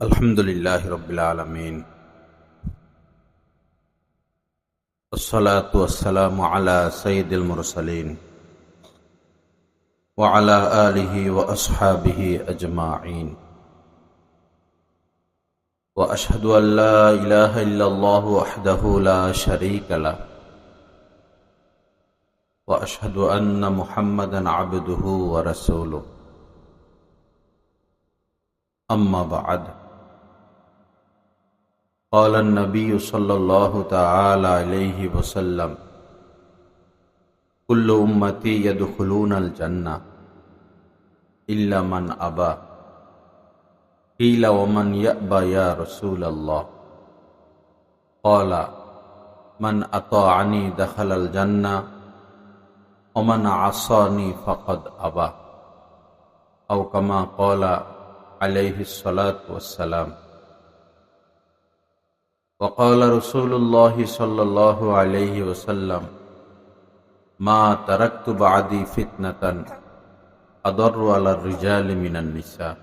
আলহামদুলিল্লাহ রাব্বিল আলামিন ওয়াসসালাতু ওয়াসসালামু আলা সাইয়্যিদিল মুরসালিন ওয়া আলা আলিহি ওয়া আসহাবিহি আজমাইন ওয়া আশহাদু আল লা ইলাহা ইল্লাল্লাহু ওয়াহদাহু লা শারীকা লাহু ওয়া আশহাদু আন্না মুহাম্মাদান আবদুহু ওয়া রাসূলুহু আম্মা বা'দ قال النبي صلى الله تعالى عليه وسلم كل أمتي يدخلون الجنة إلا من أبى قيل ومن يأبى يا رسول الله قال من أطاعني دخل الجنة ومن عصاني فقد أبى أو كما قال عليه الصلاة والسلام وقال رسول الله صلى الله عليه وسلم ما تركت بعدي فتنة أضر على الرجال من النساء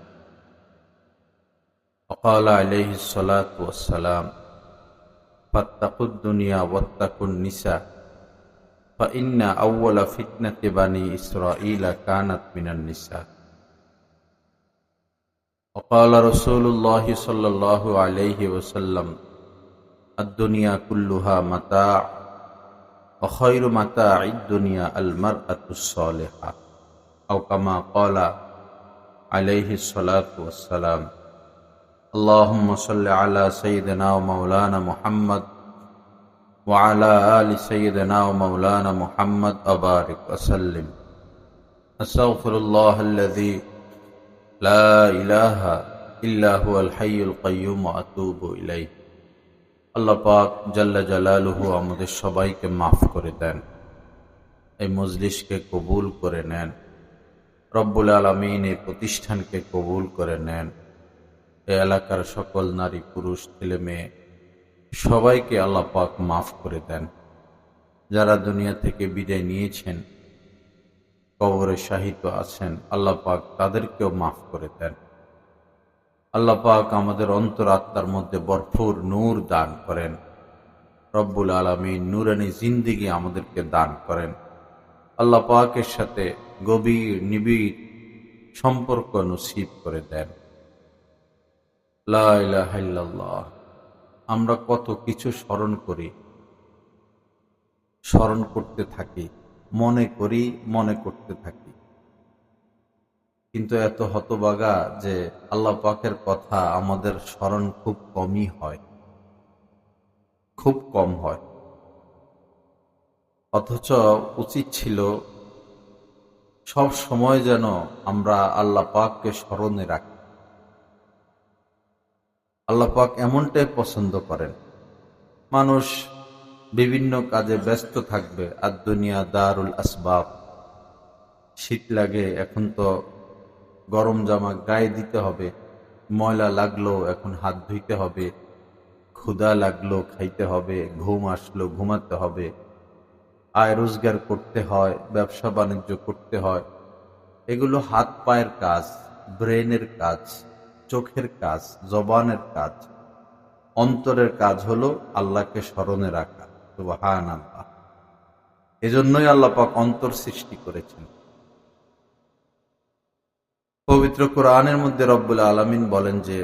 وقال عليه الصلاة والسلام فاتقوا الدنيا واتقوا النساء فإن أول فتنة بني إسرائيل كانت من النساء وقال رسول الله صلى الله عليه وسلم الدنيا كلها متاع وخير متاع الدنيا المرأة الصالحة أو كما قال عليه الصلاة والسلام اللهم صل على سيدنا ومولانا محمد وعلى آل سيدنا ومولانا محمد وبارك وسلم أستغفر الله الذي لا إله إلا هو الحي القيوم وأتوب إليه আল্লাহ পাক জাল্লা জালালুহু আমাদের সবাইকে মাফ করে দেন, এই মজলিসকে কবুল করে নেন, রব্বুল আলামিন এই প্রতিষ্ঠানকে কবুল করে নেন। এই এলাকার সকল নারী পুরুষ ছেলে মেয়ে সবাইকে আল্লাহ পাক মাফ করে দেন। যারা দুনিয়া থেকে বিদায় নিয়েছেন, কবরে শাহিদ আছেন, আল্লাহ পাক তাদেরকেও মাফ করে দেন। আল্লাহ পাক আমাদের অন্তর আত্মার মধ্যে ভরপুর নূর দান করেন। রব্বুল আলামিন নূরানী জিন্দেগি আমাদেরকে দান করেন। আল্লাহ পাকের সাথে গভীর নিবিড় সম্পর্ক নসিব করে দেন। লা ইলাহা ইল্লাল্লাহ। আমরা কত কিছু স্মরণ করি, স্মরণ করতে থাকি, মনে করি, মনে করতে থাকি, কিন্তু এত হতবাগা যে আল্লাহ পাকের কথা আমাদের স্মরণ খুব কমই হয়, খুব কম হয়। অথচ উচিত ছিল সব সময় যেন আমরা আল্লাহ পাককে স্মরণে রাখি। আল্লাহ পাক এমনটাই পছন্দ করেন। মানুষ বিভিন্ন কাজে ব্যস্ত থাকবে, আর দুনিয়া দারুল আসবাব। শীত লাগে, এখন তো গরম জামা গায়ে দিতে হবে, ময়লা লাগলো এখন হাত ধুইতে হবে, ক্ষুধা লাগলো খাইতে হবে, ঘুম আসলো ঘুমাতে হবে, আয় রোজগার করতে হয়, ব্যবসা বাণিজ্য করতে হয়। এগুলো হাত পায়ের কাজ, ব্রেনের কাজ, চোখের কাজ, জবানের কাজ। অন্তরের কাজ হলো আল্লাহকে স্মরণে রাখা। সুবহানাল্লাহ। এজন্যই আল্লাহ পাক অন্তর সৃষ্টি করেছেন। পবিত্র কোরআনের মধ্যে রব্বুল আলামিন বলেন যে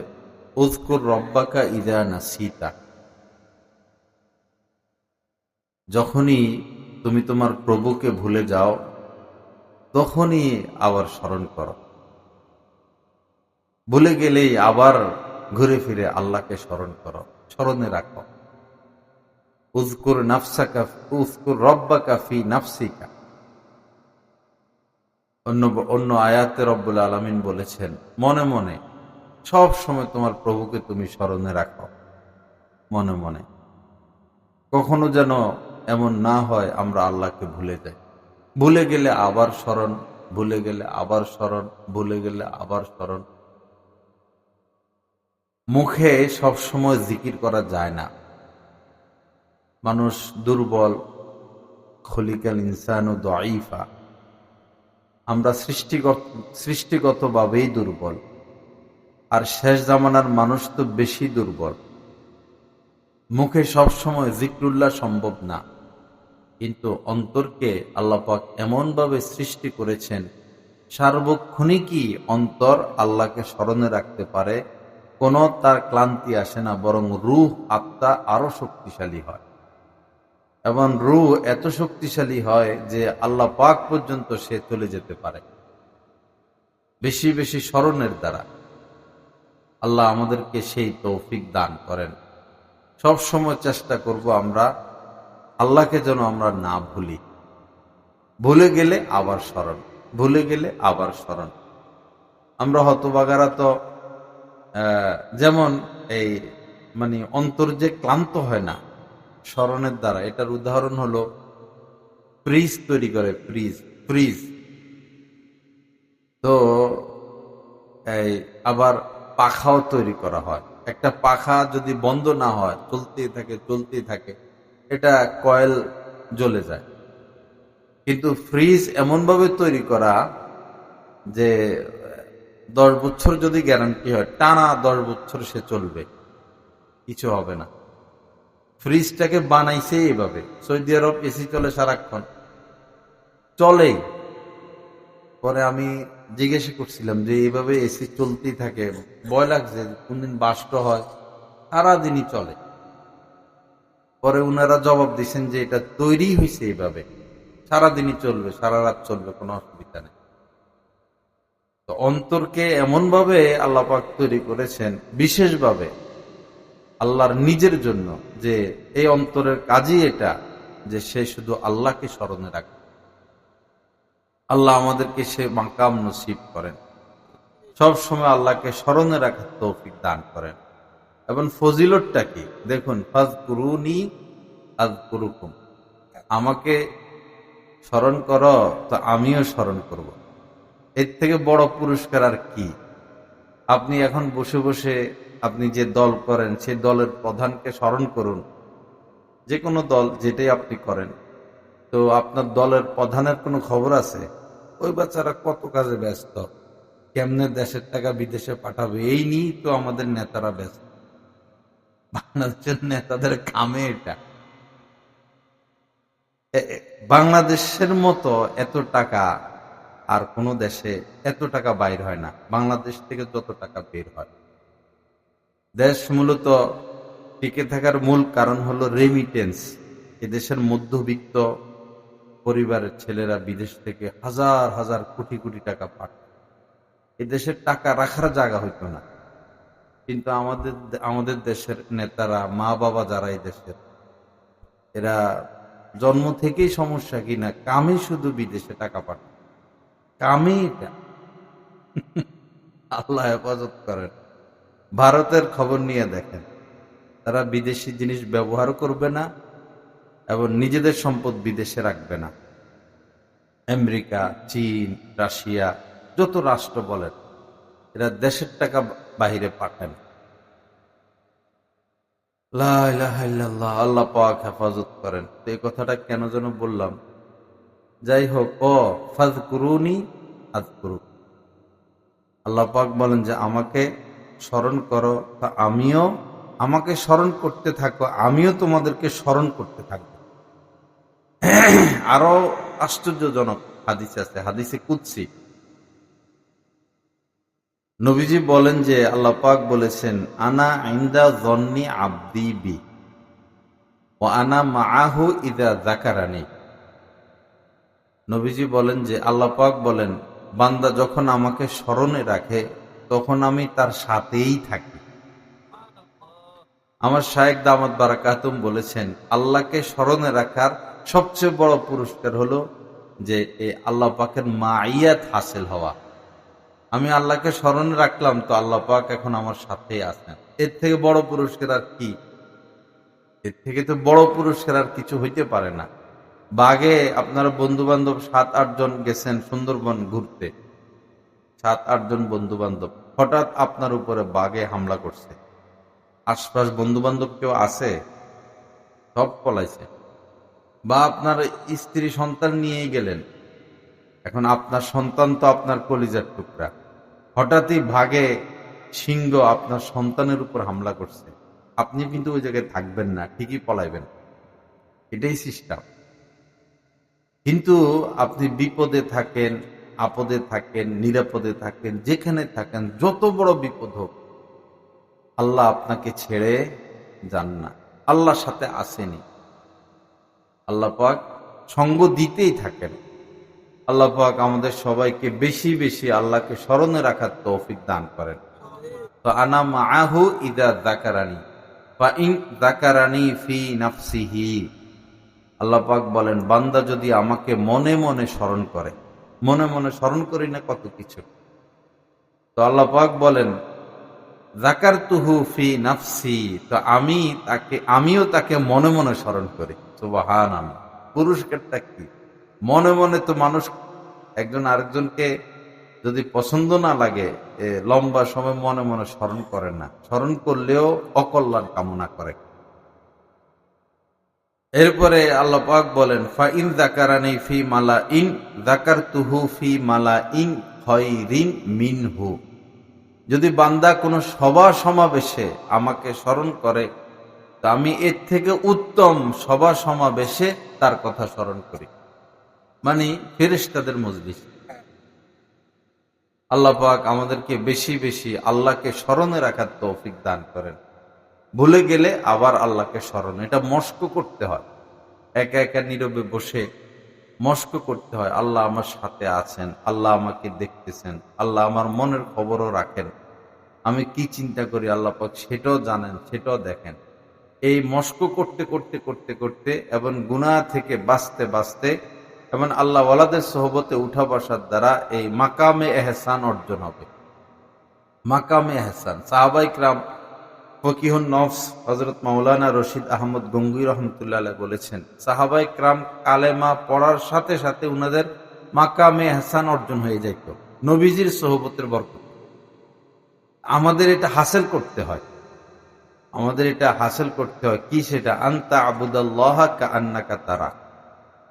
উযকুর রব্বাকা ইযা নাসিতা, যখনই তুমি তোমার প্রভুকে ভুলে যাও তখনই আবার স্মরণ করো। ভুলে গেলেই আবার ঘুরে ফিরে আল্লাহকে স্মরণ করো, স্মরণে রাখো। উযকুর নাফসাকা উযকুর রব্বাকা ফি নাফসিকা। অন্য আয়াতে রব্বুল আলামিন বলেছেন মনে মনে সব সময় তোমার প্রভুকে তুমি স্মরণে রাখো, মনে মনে। কখনো যেন এমন না হয় আমরা আল্লাহকে ভুলে যাই। ভুলে গেলে আবার স্মরণ, ভুলে গেলে আবার স্মরণ, ভুলে গেলে আবার স্মরণ। মুখে সব সময় জিকির করা যায় না। মানুষ দুর্বল, খলিকাল ইনসানু দাঈফা। আমরা সৃষ্টিগতভাবেই দুর্বল। আর শেষ জামানার মানুষ তো বেশি দুর্বল। মুখে সবসময় জিক্রুল্লাহ সম্ভব না, কিন্তু অন্তরকে আল্লাহ পাক এমনভাবে সৃষ্টি করেছেন, সার্বক্ষণিকই অন্তর আল্লাহকে স্মরণে রাখতে পারে। কোনো তার ক্লান্তি আসে না, বরং রূহ আত্মা আরো শক্তিশালী হয়। এবং রূহ এত শক্তিশালী হয় যে আল্লাহ পাক পর্যন্ত সে চলে যেতে পারে বেশি বেশি স্মরণের দ্বারা। আল্লাহ আমাদেরকে সেই তৌফিক দান করেন। সব সময় চেষ্টা করব আমরা আল্লাহকে যেন আমরা না ভুলি। ভুলে গেলে আবার স্মরণ, ভুলে গেলে আবার স্মরণ। আমরা হতবাগারা তো যেমন এই মানে অন্তর যে ক্লান্ত হয় না স্মরণের দ্বারা, এটার উদাহরণ হলো ফ্রিজ তৈরি করে। ফ্রিজ ফ্রিজ তো এই আবার পাখাও তৈরি করা হয়। একটা পাখা যদি বন্ধ না হয়, চলতেই থাকে চলতেই থাকে, এটা কয়েল জ্বলে যায়। কিন্তু ফ্রিজ এমন ভাবে তৈরি করা যে 10 বছর যদি গ্যারান্টি হয়, টানা 10 বছর সে চলবে, কিছু হবে না। ফ্রিজটাকে বানাইছে এইভাবে। সৌদি আরব এসি চলে সারাক্ষণ, চলেই। পরে আমি জিজ্ঞাসা করছিলাম যে এইভাবে এসি চলতেই থাকে, ভয় লাগছে কোনদিন বাস্ট হয়, সারাদিনই চলে। পরে উনারা জবাব দিচ্ছেন যে এটা তৈরি হয়েছে এইভাবে, সারাদিনই চলবে, সারা রাত চলবে, কোনো অসুবিধা নেই। তো অন্তরকে এমন ভাবে আল্লাহ পাক তৈরি করেছেন বিশেষভাবে আল্লাহর নিজের জন্য, যে এই অন্তরের কাজই এটা যে সে শুধু আল্লাহকে স্মরণে রাখে। আল্লাহ আমাদেরকে সে মাকাম নসিব করেন, সব সময় আল্লাহকে স্মরণে রাখার তৌফিক দান করেন। এবং ফজিলতটা কি দেখুন, ফাযকুরুনি আযকুরুকুম, আমাকে স্মরণ করো তো আমিও স্মরণ করব। এর থেকে বড় পুরস্কার আর কি? আপনি এখন বসে বসে আপনি যে দল করেন সেই দলের প্রধানকে স্মরণ করুন, যে কোনো দল যেটাই আপনি করেন। তো আপনার দলের প্রধানের কোনো খবর আছে? ওই বাচ্চারা কত কাজে ব্যস্ত, কেমনে দেশের টাকা বিদেশে পাঠাবে এই নিয়েই তো আমাদের নেতারা ব্যস্ত। বাংলাদেশের নেতাদের কামে এটা। বাংলাদেশের মতো এত টাকা আর কোন দেশে এত টাকা বাইর হয় না, বাংলাদেশ থেকে যত টাকা বের হয়। দেশ মূলত টিকে থাকার মূল কারণ হলো রেমিটেন্স। এদেশের মধ্যবিত্ত পরিবারের ছেলেরা বিদেশ থেকে হাজার হাজার কোটি কোটি টাকা পাঠায়। এদেশের টাকা রাখার জায়গা হইতো না। কিন্তু আমাদের দেশের নেতারা, মা বাবা যারা এই দেশের, এরা জন্ম থেকেই সমস্যা কিনা কামে শুধু বিদেশে টাকা পাঠায়, কামে এটা। আল্লাহ হেফাজত করেন। ভারতের খবর নিয়ে দেখেন, তারা বিদেশি জিনিস ব্যবহার করবে না এবং নিজেদের সম্পদ বিদেশে রাখবে না। আমেরিকা, চীন, রাশিয়া, যত রাষ্ট্র বলেন, এরা দেশের টাকা বাহিরে পাঠায়। লা ইলাহা ইল্লাল্লাহ, আল্লাহ পাক হেফাজত করেন। তো এই কথাটা কেন যেন বললাম, যাই হোক। ফাযকুরুনি আযকুরুকুম, আল্লাহ পাক বলেন যে আমাকে স্মরণ করো, তা আমিও, আমাকে স্মরণ করতে থাকো, আমিও তোমাদেরকে স্মরণ করতে থাকবো। আরো আশ্চর্যজনক হাদিস আছে, হাদিসে কুদসি। নবীজি বলেন যে আল্লাহ পাক বলেছেন, আনা ইনদা যন্নি আবদি বি ওয়া আনা মাআহু ইযা যাকারানি। নবীজি বলেন যে আল্লাহ পাক বলেন, বান্দা যখন আমাকে স্মরণে রাখে তখন আমি তার সাথেই থাকি। আমার শায়েখ দামাত বারাকাতুম বলেছেন, আল্লাহকে স্মরণে রাখার সবচেয়ে বড় পুরস্কার হলো যে এই আল্লাহ পাকের মাইয়াত হাসিল হওয়া। আমি আল্লাহকে স্মরণে রাখলাম, তো আল্লাহ পাক এখন আমার সাথেই আছেন। এর থেকে বড় পুরস্কার আর কি? এর থেকে তো বড় পুরস্কার আর কিছু হইতে পারে না। বাগে আপনারা বন্ধু বান্ধব 7-8 জন গেছেন সুন্দরবন ঘুরতে, 7-8 জন বন্ধু বান্ধব, হঠাৎ আপনার উপরে বাগে হামলা করছে। আশপাশ বন্ধু বান্ধব কেউ আছে? সব পলাইছে। বা আপনার স্ত্রী সন্তান নিয়েই গেলেন, এখন আপনার সন্তান তো আপনার কলিজার টুকরা, হঠাৎই ভাগে সিংহ আপনার সন্তানের উপর হামলা করছে, আপনি কিন্তু ওই জায়গায় থাকবেন না, ঠিকই পলাইবেন। এটাই সিস্টেম। কিন্তু আপনি বিপদে থাকেন, আপদে থাকেন, নিরাপদে থাকেন, যেখানে থাকেন, যত বড় বিপদ হোক, আল্লাহ আপনাকে ছেড়ে যান না। আল্লাহর সাথে আসেনি, আল্লাহ পাক সঙ্গ দিতেই থাকেন। আল্লাহ পাক আমাদের সবাইকে বেশি বেশি আল্লাহকে স্মরণে রাখার তৌফিক দান করেন। তো আনা মাআহু ইদা যাকারানি ফা ইন যাকারানি ফি নাফসিহি। আল্লাহ পাক বলেন, বান্দা যদি আমাকে মনে মনে স্মরণ করে, মনে মনে স্মরণ করি না কত কিছু, তো আল্লাহ পাক বলেন যাকারতুহু ফি নাফসি, তো আমিও তাকে মনে মনে স্মরণ করি। সুবহানাল্লাহ। পুরস্কারটা কি? মনে মনে তো মানুষ একজন আরেকজনকে যদি পছন্দ না লাগে লম্বা সময় মনে মনে স্মরণ করে না, স্মরণ করলেও অকল্যাণ কামনা করে। এরপরে আল্লাহ পাক বলেন ফা ইন যাকারানি ফি মালাইন যাকারতুহু ফি মালাইন খায়রিন মিনহু। যদি বান্দা কোনো সভা সমাবেশে আমাকে স্মরণ করে, তো আমি এর থেকে উত্তম সভা সমাবেশে তার কথা স্মরণ করি, মানে ফেরেশতাদের মজলিস। আল্লাহ পাক আমাদেরকে বেশি বেশি আল্লাহকে স্মরণে রাখার তৌফিক দান করেন। ভুলে গেলে আবার আল্লাহকে স্মরণ, এটা মস্ক করতে হয়। একা একা নীরবে বসে মস্ক করতে হয়, আল্লাহ আমার সাথে আছেন, আল্লাহ আমাকে দেখতেছেন, আল্লাহ আমার মনের খবরও রাখেন, আমি কি চিন্তা করি আল্লাহ পাক সেটাও জানেন, সেটাও দেখেন। এই মস্ক করতে করতে করতে করতে এবং গুনাহ থেকে বাঁচতে বাঁচতে এবং আল্লাহ ওয়ালাদের সোহবতে উঠা বসার দ্বারা এই মাকামে এহসান অর্জন হবে। মাকামে এহসান, সাহাবায়ে কিরাম ফকিহুন নফস হযরত মাওলানা রশিদ আহমদ গঙ্গুই রহমতুল্লাহ আলাইহি বলেছেন, সাহাবায়ে কিরাম কালেমা পড়ার সাথে সাথে উনাদের মাকামে এহসান অর্জন হয়ে যাইত নবীজির সোহবতের বরকত। আমাদের এটা হাসিল করতে হয়, আমাদের এটা হাসিল করতে হয়। কি সেটা? আনতা আবুদাল্লাহা কাআন্নাকা তারা,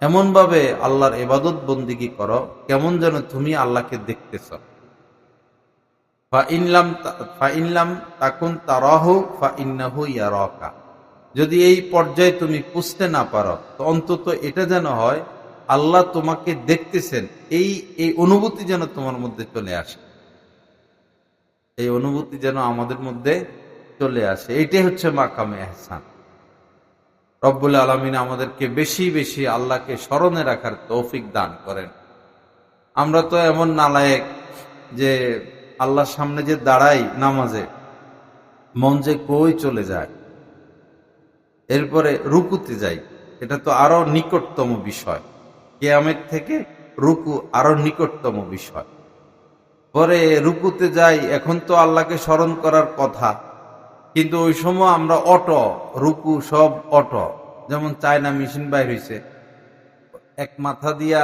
এমন ভাবে আল্লাহর ইবাদত বন্দেগী করো কেমন যেন তুমি আল্লাহকে দেখতেছ। ফা ইনলাম তাকুন তারাহু ফা ইন্নাহু ইয়ারাকা। যদি এই পর্যায়ে তুমি পুছতে না পারো, তো অন্তত এটা যেন হয় আল্লাহ তোমাকে দেখতেছেন, এই অনুভূতি যেন তোমার মধ্যে চলে আসে, এই অনুভূতি যেন আমাদের মধ্যে চলে আসে। এইটাই হচ্ছে মাকামে ইহসান। রব্বুল আলামিন আমাদেরকে বেশি বেশি আল্লাহকে স্মরণে রাখার তৌফিক দান করেন। আমরা তো এমন নালায়েক যে আল্লাহর সামনে যে দাঁড়াই নামাজে, মন যে কই চলে যায়, এরপরে রুকুতে যাই, এটা তো আরো নিকটতম বিষয়। কিয়ামত থেকে রুকু আরো নিকটতম বিষয়। পরে রুকুতে যাই, এখন তো আল্লাহকে স্মরণ করার কথা, কিন্তু ওই সময় আমরা অটো রুকু সব অটো, যেমন চায়না মেশিন বাইর হয়েছে, এক মাথা দিয়া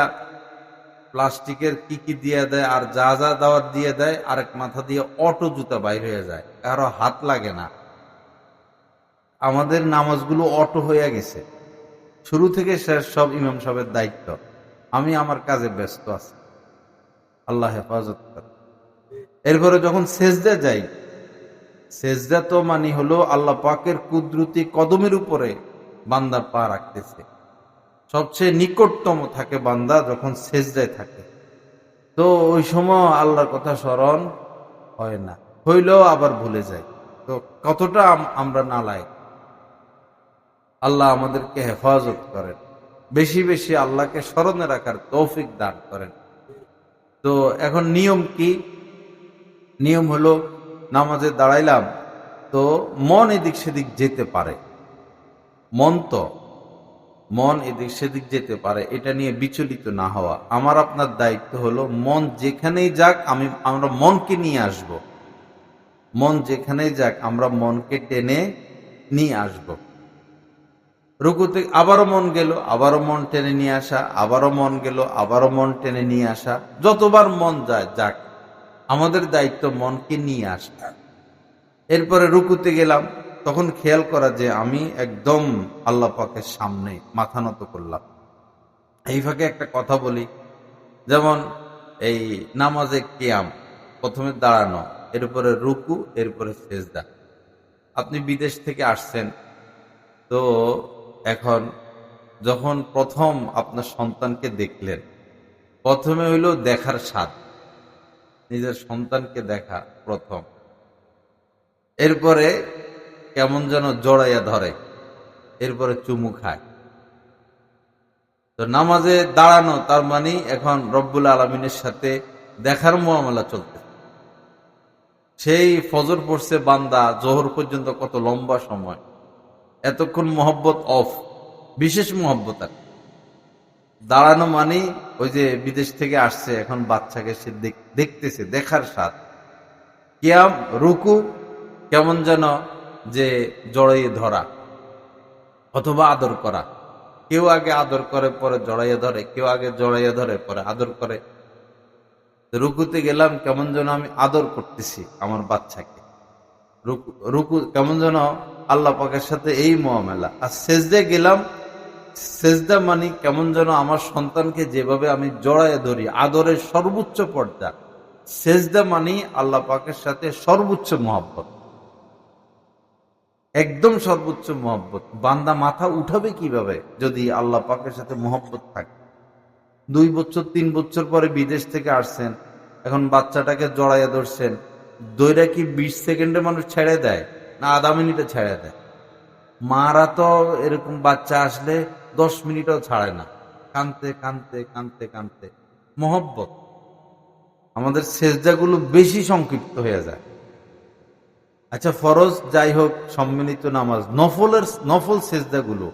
প্লাস্টিকের কি দিয়ে দেয় আর যা যা দাওয়াত দিয়ে দেয়, আরেক মাথা দিয়ে অটো জুতা বাইর হয়ে যায়, কারো হাত লাগে না। আমাদের নামাজগুলো অটো হয়ে গেছে, শুরু থেকে শেষ সব ইমাম সাহেবের দায়িত্ব, আমি আমার কাজে ব্যস্ত আছি, আল্লাহ হেফাজত করে। এরপরে যখন সেজদা যাই, সেজদা তো মানে হলো আল্লাহ পাকের কুদরতি কদমের উপরে বান্দা পা রাখতেছে। সবচেয়ে নিকটতম থাকে বান্দা যখন সেজদায় থাকে, তো ওই সময় আল্লাহর কথা স্মরণ হয় না, হইলেও আবার ভুলে যায়। তো কতটা আমরা নালায়েক, আল্লাহ আমাদেরকে হেফাজত করেন, বেশি বেশি আল্লাহকে স্মরণে রাখার তৌফিক দান করেন। তো এখন নিয়ম কি? নিয়ম হলো নামাজে দাঁড়াইলাম, তো মন এদিক সেদিক যেতে পারে, মন এদিক সেদিক যেতে পারে, এটা নিয়ে বিচলিত না হওয়া। আমার আপনার দায়িত্ব হলো মন যেখানেই যাক আমরা মনকে নিয়ে আসব, মন যেখানেই যাক আমরা মনকে টেনে নিয়ে আসব। রুকুতে আবারও মন গেল, আবারও মন টেনে নিয়ে আসা, আবারও মন গেল, আবারও মন টেনে নিয়ে আসা, যতবার মন যায় যাক, আমাদের দায়িত্ব মনকে নিয়ে আসা। এরপরে রুকুতে গেলাম, তখন খেয়াল করা যে আমি একদম আল্লাহ পাকের সামনে মাথা নত করলাম। এই ফাঁকে একটা কথা বলি, যেমন এই নামাজে কিয়াম, প্রথমে দাঁড়ানো, এরপরে রুকু, এরপরে সেজদা। আপনি বিদেশ থেকে আসছেন, তো এখন যখন প্রথম আপনার সন্তানকে দেখলেন, প্রথমে হইল দেখার স্বাদ, নিজের সন্তানকে দেখা প্রথম। এরপরে কেমন যেন জড়াইয়া ধরে, এরপরে চুমু খায়। তো নামাজে দাঁড়ানো তার মানে এখন রব্বুল আলমিনের সাথে দেখার মুআমালা চলতে। সেই ফজর পড়ছে বান্দা, জোহর পর্যন্ত কত লম্বা সময়, এতক্ষণ মহব্বত অফ, বিশেষ মহব্বত। আর দাঁড়ানো মানে ওই যে বিদেশ থেকে আসছে, এখন বাচ্চাকে সে দেখতেছে, দেখার স্বাদ। কিয়াম, রুকু, কেমন যেন যে জড়াইয়ে ধরা অথবা আদর করা। কেউ আগে আদর করে পরে জড়াইয়া ধরে, কেউ আগে জড়াইয়া ধরে পরে আদর করে। রুকুতে গেলাম, কেমন যেন আমি আদর করতেছি আমার বাচ্চাকে। রুকু কেমন যেন আল্লাহ পাকের সাথে এই মুআমালা। আর সেজদা গেলাম, সেজদা মানে কেমন যেন আমার সন্তানকে যেভাবে আমি জড়াইয়া ধরি, আদরের সর্বোচ্চ পর্যায়ে। সেজদা মানে আল্লাহ পাকের সাথে সর্বোচ্চ মহব্বত, একদম সর্বোচ্চ মহব্বত। বান্দা মাথা উঠাবে কিভাবে যদি আল্লাহ পাকের সাথে মহব্বত থাকে? 2 বছর 3 বছর পরে বিদেশ থেকে আসছেন, এখন বাচ্চাটাকে জড়াইয়া ধরছেন, দইরা কি 20 সেকেন্ডে মানুষ ছেড়ে দেয় না আধা মিনিটে ছেড়ে দেয়? মারা তো এরকম বাচ্চা আসলে 10 মিনিটও ছাড়ে না, কানতে কানতে কানতে কানতে। মহব্বত। আমাদের সেজদাগুলো বেশি সংক্ষিপ্ত হয়ে যায়। আচ্ছা, ফরজ যাই হোক, সম্মিলিত নামাজ, নফল সেজদাগুলো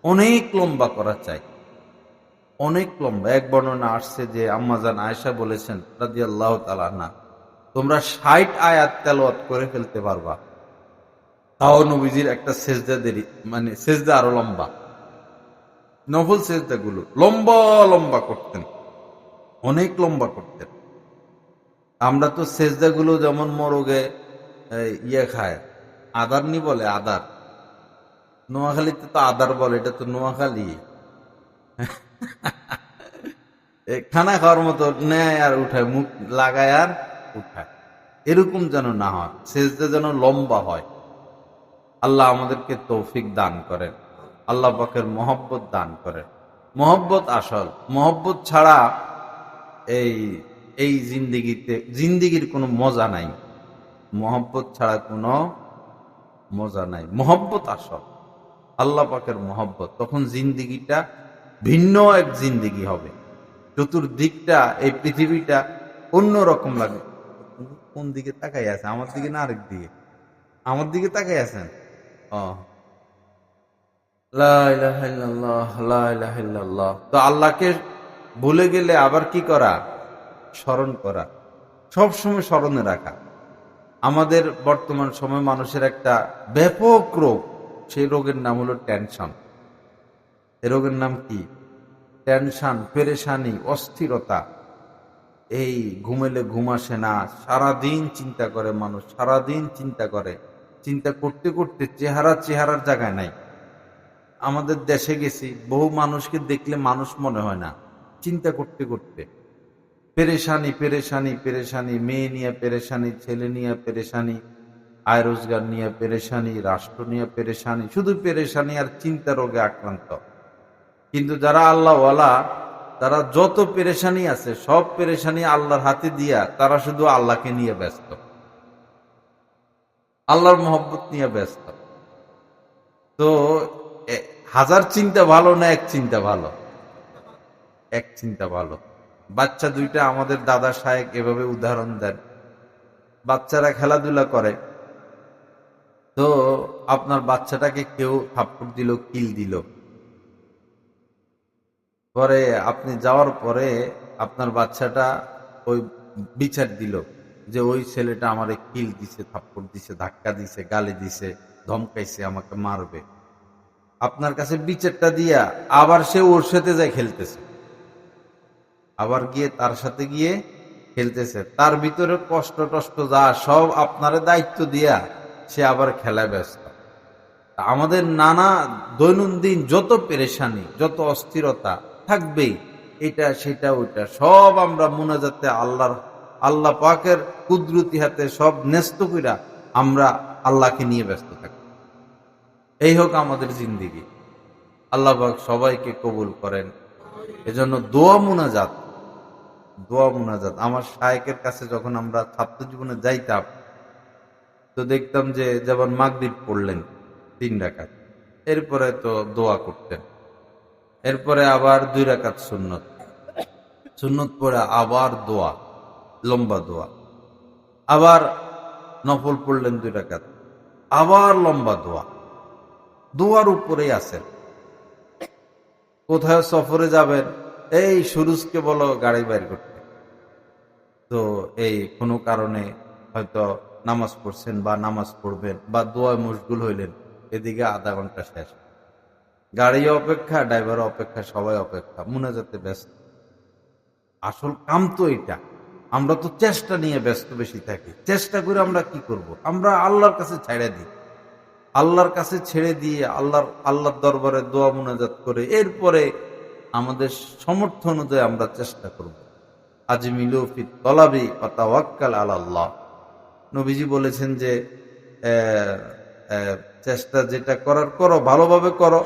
অনেক লম্বা করা চাই, অনেক লম্বা। এক বর্ণনা আসছে যে আম্মাজান আয়েশা বলেছেন রাদিয়াল্লাহু তাআলা আনহা, তোমরা 60 আয়াত তেলাওয়াত করে ফেলতে পারবা, তাও নবীজির একটা সেজদা দেরি, মানে সেজদা আরো লম্বা। নফল সেজদাগুলো লম্বা লম্বা করতেন, অনেক লম্বা করতেন। আমরা তো সেজদাগুলো যেমন মোরগে ইয়ে খায়, আদারনি বলে, আদার। নোয়াখালীতে তো আদার বলে, এটা তো নোয়াখালী। খানা খাওয়ার মতো নেয় আর উঠায়, মুখ লাগায় আর উঠায়, এরকম যেন না হয়, সেজদা যেন লম্বা হয়। আল্লাহ আমাদেরকে তৌফিক দান করেন, আল্লাহ পাকের মহব্বত দান করেন। মহব্বত আসল, মহব্বত ছাড়া এই জিন্দিগির কোনো মজা নাই। মহব্বত ছাড়া কোনো মজা নাই, মহব্বত আসল, আল্লাহ পাকের মহব্বত। তখন জিন্দিগিটা ভিন্ন এক জিন্দিগি হবে, চতুর্দিকটা, এই পৃথিবীটা অন্যরকম লাগে। কোন দিকে তাকাই আছে? আমার দিকে না আরেক দিকে? আমার দিকে তাকাই আছেন। লা ইলাহা ইল্লাল্লাহ, লা ইলাহা ইল্লাল্লাহ। তো আল্লাহকে ভুলে গেলে আবার কি করা? স্মরণ করা, সবসময় স্মরণে রাখা। আমাদের বর্তমান সময় মানুষের একটা ব্যাপক রোগ, সেই রোগের নাম হলো টেনশন। এই রোগের নাম কি? টেনশন, পেরেশানি, অস্থিরতা। এই ঘুমেলে ঘুম আসে না, সারাদিন চিন্তা করে মানুষ, সারাদিন চিন্তা করে, চিন্তা করতে করতে চেহারার জায়গায় নাই। আমাদের দেশে গেছি, বহু মানুষকে দেখলে মানুষ মনে হয় না, চিন্তা করতে করতে। পেরেশানি পেরেশানি পেরেশানি, মেয়ে নিয়ে পেরেশানি, ছেলে নিয়ে পেরেশানি, আয় রোজগার নিয়ে পেরেশানি, রাষ্ট্র নিয়ে পেরেশানি, শুধু পেরেশানি আর চিন্তা রোগে আক্রান্ত। কিন্তু যারা আল্লাহওয়ালা, তারা যত পেরেশানি আছে সব পেরেশানি আল্লাহর হাতে দিয়া তারা শুধু আল্লাহকে নিয়ে ব্যস্ত, আল্লাহর মহব্বত নিয়ে ব্যস্ত। তো 1000 চিন্তা ভালো না এক চিন্তা ভালো? এক চিন্তা ভালো। বাচ্চা দুইটা, আমাদের দাদা সাহেব এভাবে উদাহরণ দেন। বাচ্চারা খেলাধুলা করে, তো আপনার বাচ্চাটাকে কেউ থাপ্পড় দিল, কিল দিল, পরে আপনি যাওয়ার পরে আপনার বাচ্চাটা ওই বিচার দিল যে ওই ছেলেটা আমারে কিল দিছে, থাপ্পড় দিছে, ধাক্কা দিছে, গালি দিছে, ধমকাইছে, আমাকে মারবে। আপনার কাছে বিচারটা দিয়া আবার সে ওর সাথে যায় খেলতেছে, আবার গিয়ে তার সাথে গিয়ে খেলতেছে। তার ভিতরে কষ্ট টষ্ট যা সব আপনারে দায়িত্ব দিয়া সে আবার খেলায় ব্যস্ত। আমাদের নানা দৈনন্দিন যত পেরেশানি, যত অস্থিরতা থাকবেই, এটা সেটা ওইটা সব আমরা মুনাজাতে আল্লাহর আল্লাহ পাকের কুদরতি হাতে সব ন্যস্ত কইরা আমরা আল্লাহকে নিয়ে ব্যস্ত থাকি। এই হোক আমাদের জিন্দেগি। আল্লাহ পাক সবাইকে কবুল করেন। এজন্য দোয়া মুনাজাত আমার শায়েখের কাছে যখন আমরা ছাত্র জীবনে যাইতাম, তো দেখতাম যে যেমন মাগরিব পড়লেন 3 রাকাত, এরপরে তো দোয়া করতেন, এরপরে আবার 2 রাকাত সুন্নত পড়ে আবার দোয়া, লম্বা দোয়া, আবার নফল পড়লেন 2 রাকাত, আবার লম্বা দোয়া, দোয়ার উপরেই আছেন। কোথায় সফরে যাবেন, এই সুরুজকে বলো গাড়ি বাইর করতে, তো এই কোনো কারণে হয়তো নামাজ পড়ছেন বা নামাজ পড়বেন বা দোয়ায় মশগুল হইলেন, এদিকে আধা ঘন্টা শেষ, গাড়ি অপেক্ষা, ড্রাইভার অপেক্ষা, সবাই অপেক্ষা, মুনাজাতে ব্যস্ত। আসল কাম তো এটা। আমরা তো চেষ্টা নিয়ে ব্যস্ত বেশি থাকি। চেষ্টা করে আমরা কি করব? আমরা আল্লাহর কাছে ছেড়ে দিই, আল্লাহর কাছে ছেড়ে দিয়ে আল্লাহর দরবারে দোয়া মুনাজাত করে এরপরে আমাদের সামর্থ্য অনুযায়ী আমরা চেষ্টা করব। আজমিলু ফি তলাবি ওয়া তাওয়াক্কাল আলাল্লাহ। নবীজি বলেছেন যে চেষ্টা যেটা করার করো, ভালোভাবে করো,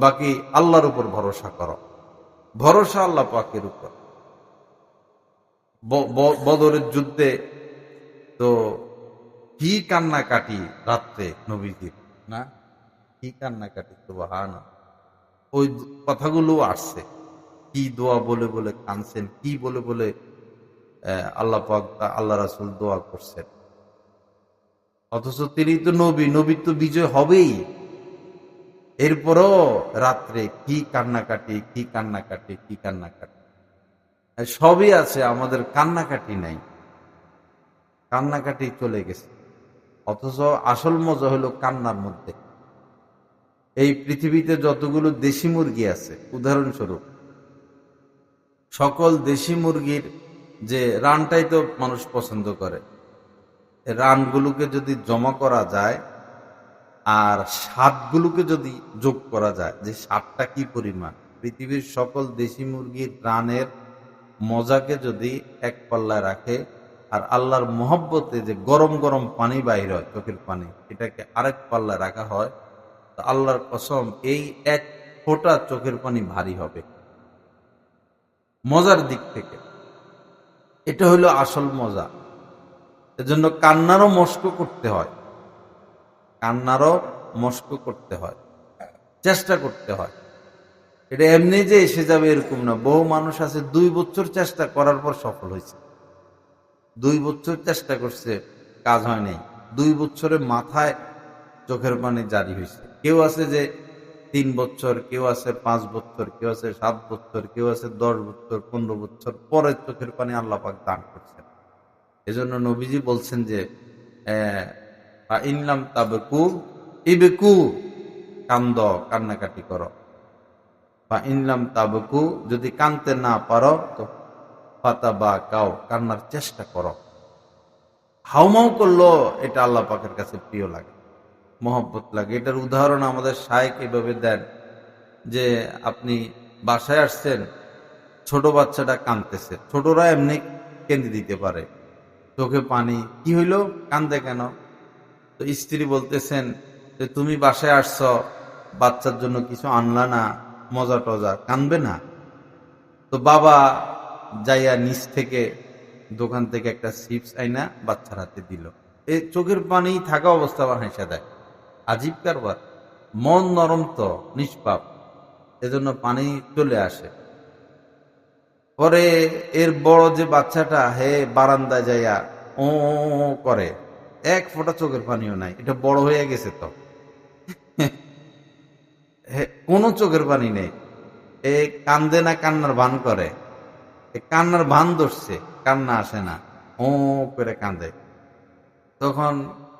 বাকি আল্লাহর উপর ভরসা করো। ভরসা আল্লাহ পাকের উপর। বদরের যুদ্ধে তো কি কান্নাকাটি রাত্রে নবীজির, না কি কান্নাকাটি, সুবহানাল্লাহ। ওই কথাগুলো আসছে, কি দোয়া বলে বলে কাঁদছেন, কি বলে বলে আল্লাহ পাক আল্লাহ রাসূল দোয়া করছেন। অথচ তিনি তো নবী তো বিজয় হবেই, এরপরও রাত্রে কি কান্নাকাটি, কি কান্নাকাটি, কি কান্নাকাটি। সবই আছে, আমাদের কান্নাকাটি নাই, কান্নাকাটি চলে গেছে। অথচ আসল মজা হলো কান্নার মধ্যে। এই পৃথিবীতে যতগুলো দেশি মুরগি আছে, উদাহরণস্বরূপ সকল দেশি মুরগির যে রানটাই তো মানুষ পছন্দ করে, রানগুলোকে যদি জমা করা যায় আর স্বাদগুলোকে যদি যোগ করা যায়, যে স্বাদটা কি পরিমাণ, পৃথিবীর সকল দেশি মুরগির রানের মজাকে যদি এক পাল্লায় রাখে আর আল্লাহর মহব্বতে যে গরম গরম পানি বাইর হয়, চোখের পানি, এটাকে আরেক পাল্লায় রাখা হয়, তো আল্লাহর কসম এই এক ফোঁটা চোখের পানি ভারী হবে মজার দিক থেকে। এটা হলো আসল মজা। এজন্য কান্নারও মস্ক করতে হয়, কান্নারও মস্ক করতে হয়, চেষ্টা করতে হয়। এটা এমনি যে এসে যাবে এরকম না। বহু মানুষ আছে 2 বছর চেষ্টা করার পর সফল হয়েছে। 2 বছর চেষ্টা করছে, কাজ হয় নাই, 2 বছরের মাথায় চোখের পানি জারি হয়েছে। কেউ আছে যে 3 বছর, কেউ আছে 5 বছর, কেউ আছে 7 বছর, কেউ আছে 10 বছর, 15 বছর পরে চোখের পানি আল্লাহ পাক দান করছেন। এজন্য নবীজি বলছেন যে ইনলাম তাবকু ইবকু, কান্দ, কান্নাকাটি করো। বা ইনলাম তাবকু, যদি কানতে না পারো তো ফাতাবা কাও, কান্নার চেষ্টা করো। হাউমাউ করলো এটা আল্লাহ পাকের কাছে প্রিয় লাগে, মহব্বত লাগে। এটার উদাহরণ আমাদের শায়েখ এভাবে দেন যে আপনি বাসায় আসছেন, ছোট বাচ্চাটা কাঁদতেছে, ছোটরা এমনি কেঁদে দিতে পারে, চোখে পানি, কি হইলো, কান্দে কেন? তো স্ত্রী বলতেছেন যে তুমি বাসায় আসছ, বাচ্চার জন্য কিছু আনলা না, মজা টজা, কানবে না? তো বাবা যাইয়া নিচ থেকে দোকান থেকে একটা চিপস আইনা বাচ্চার হাতে দিল, এই চোখের পানি থাকা অবস্থা আবার হাসা দেয়। আজীব কারবার, মন নরম তো, নিষ্পাপ, এজন্য পানি চলে আসে। পরে এর বড় যে বাচ্চাটা, হে বারান্দায় যাইয়া ও করে, এক ফোঁটা চোখের পানিও নাই, এটা বড় হয়ে গেছে তো, কোনো চোখের পানি নেই। এ কান্দে না, কান্নার ভান করে, কান্নার ভান ধরছে, কান্না আসে না, ও করে কান্দে। তখন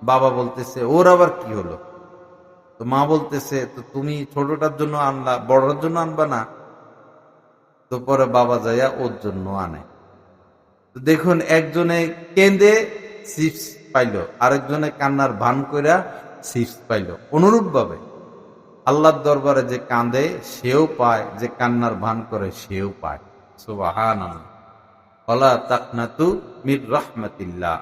বাবা বলতেছে ওর আবার কি হলো? তো মা বলতেছে তো তুমি ছোটটার জন্য আনলা, বড়টার জন্য আনবা না? তো পরে বাবা যাইয়া ওর জন্য আনে। তো দেখুন, একজনে কেঁদে চিপস পাইল, আরেকজনে কান্নার ভান কইরা চিপস পাইল। অনুরূপ ভাবে আল্লাহর দরবারে যে কাঁদে সেও পায়, যে কান্নার ভান করে সেও পায়। সুবহানাল্লাহ। ওয়ালা তাকনাতু মির রাহমাতিল্লাহ।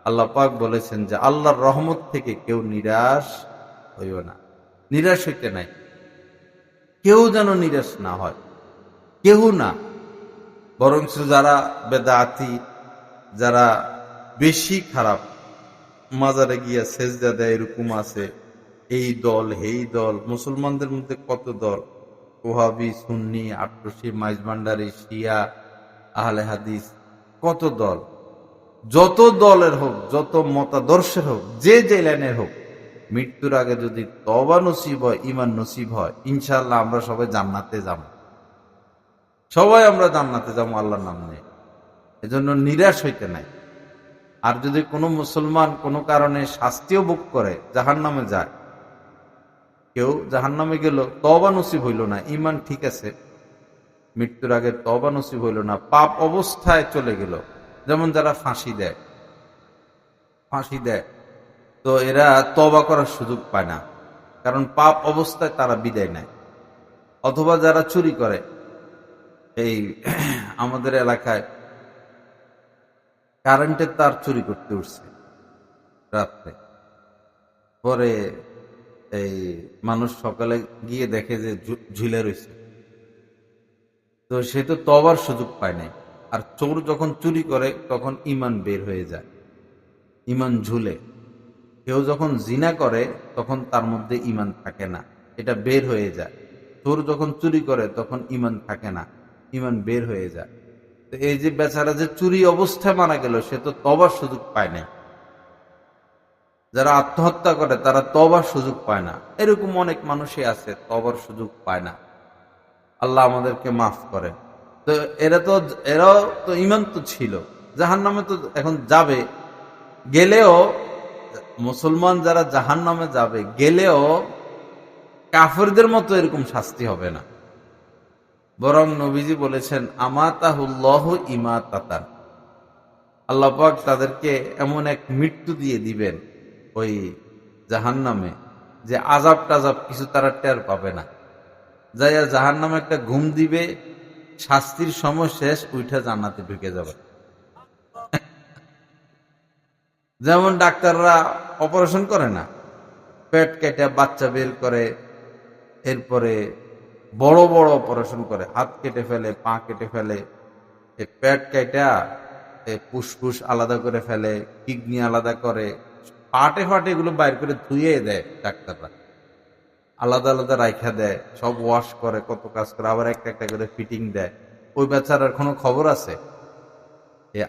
আল্লাহ পাক বলেছেন যে আল্লাহর রহমত থেকে কেউ নিরাশ হইও না। নিরাশ হইতে নাই, কেউ যেন নিরাশ না হয়, কেউ না। বরং যারা বেদাতি, যারা বেশি খারাপ, মাজারে গিয়া সেজদা দেয় এরকম আছে, এই দল এই দল। মুসলমানদের মধ্যে কত দল, ওহাবি, সুন্নি, আটরশি, মাইজভান্ডারি, শিয়া, আহলে হাদিস, কত দল। যত দলের হোক, যত মতাদর্শের হোক, যে যে লাইনের হোক, মৃত্যুর আগে যদি তওবা নসিব হয়, ঈমান নসিব হয়, ইনশাআল্লাহ আমরা সবাই জান্নাতে যাব। সবাই আমরা জান্নাতে যাবো আল্লাহর নাম নিয়ে। এজন্য নিরাশ হইতে নাই। আর যদি কোনো মুসলমান কোনো কারণে শাস্তিও ভোগ করে, জাহান্নামে যায়, কেউ জাহান্নামে গেল, তওবা নসিব হইল না, ঈমান ঠিক আছে, মৃত্যুর আগে তওবা নসিব হইল না, পাপ অবস্থায় চলে গেল। যেমন যারা ফাঁসি দেয়, তো এরা তওবা করার সুযোগ পায় না, কারণ পাপ অবস্থায় তারা বিদায় নেয়। অথবা যারা চুরি করে, এই আমাদের এলাকায় কারেন্টের তার চুরি করতে উঠছে রাত্রে, পরে এই মানুষ সকালে গিয়ে দেখে যে ঝুলে রয়েছে, তো সে তো তওবার সুযোগ পায় নাই। আর চোর যখন চুরি করে তখন ঈমান বের হয়ে যায়, ঈমান ঝুলে। কেউ যখন জিনা করে তখন তার মধ্যে ঈমান থাকে না, এটা বের হয়ে যায়। চোর যখন চুরি করে তখন ঈমান থাকে না, ঈমান বের হয়ে যায়। তো এই যে বেচারা যে চুরি অবস্থায় মারা গেল, সে তো তওবার সুযোগ পায় নাই। যারা আত্মহত্যা করে তারা তওবার সুযোগ পায় না। এরকম অনেক মানুষই আছে তওবার সুযোগ পায় না। আল্লাহ আমাদেরকে মাফ করেন। তো এরাও তো ঈমান তো ছিল, জাহান্নামে তো এখন যাবে, গেলেও মুসলমান যারা জাহান্নামে যাবে, গেলেও কাফেরদের মতো এরকম শাস্তি হবে না। বরং নবীজি বলেছেন আমাতাহুল্লাহু ইমাতাতান, আল্লাহ পাক তাদেরকে এমন এক মৃত্যু দিয়ে দিবেন ওই জাহান্নামে, যে আযাব টাযাব কিছু তারা টের পাবে না। যাইয়া জাহান্নামে একটা ঘুম দিবে, শাস্তির সময় শেষ, উঠা জান্নাতে ঢুকে যাবে। যেমন ডাক্তাররা অপারেশন করে না, পেট কেটে বাচ্চা বের করে, এরপরে বড় বড় অপারেশন করে, হাত কেটে ফেলে, পা কেটে ফেলে, পেট কেটে ফুসফুস আলাদা করে ফেলে, কিডনি আলাদা করে, পাটে ফাটে এগুলো বাইর করে ধুয়ে দেয় ডাক্তাররা, আলাদা আলাদা রাইখা দেয়, সব ওয়াশ করে, কত কাজ করে, আবার একটা একটা করে ফিটিং দেয়। ওই বেচারার কোনো খবর আছে?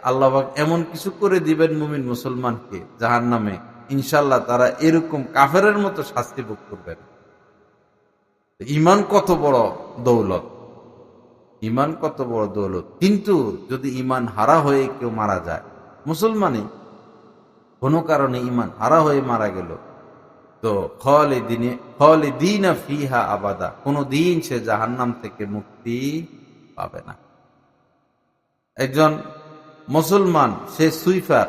আল্লাহ পাক এমন কিছু করে দিবেন মুমিন মুসলমানকে জাহান্নামে, ইনশাল্লাহ তারা এরকম কাফেরের মতো শাস্তি ভোগ করবেন। ঈমান কত বড় দৌলত, ঈমান কত বড় দৌলত। কিন্তু যদি ঈমান হারা হয়ে কেউ মারা যায়, মুসলমানই কোনো কারণে ঈমান হারা হয়ে মারা গেল, তো খালিদিনা ফিহা আবাদা, কোনদিন সে জাহান্নাম থেকে মুক্তি পাবে না। একজন মুসলমান, সে সুইফার,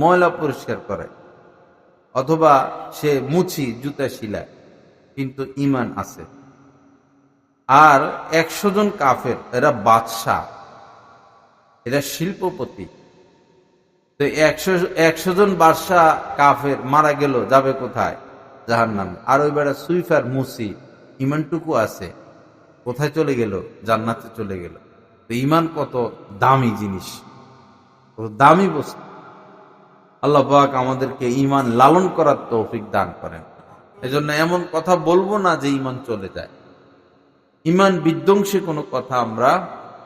ময়লা পরিষ্কার করে, অথবা সে মুছি, জুতা শিলায়, কিন্তু ঈমান আছে। আর 100 জন কাফের, এরা বাদশাহ, এরা শিল্পপতি। তো 100 জন বাদশাহ কাফের মারা গেল, যাবে কোথায়? জাহান্নামে। আর ওই বেড়া সুইফার, মুসি, ঈমানটুকু আছে, কোথায় চলে গেল? জান্নাতে চলে গেল। তো ঈমান কত দামি জিনিস, কত দামি বস্তু। আল্লাহ পাক আমাদেরকে ঈমান লালন করার তৌফিক দান করেন। এজন্য এমন কথা বলবো না যে ঈমান চলে যায়, ঈমান বিধ্বংসী কোনো কথা আমরা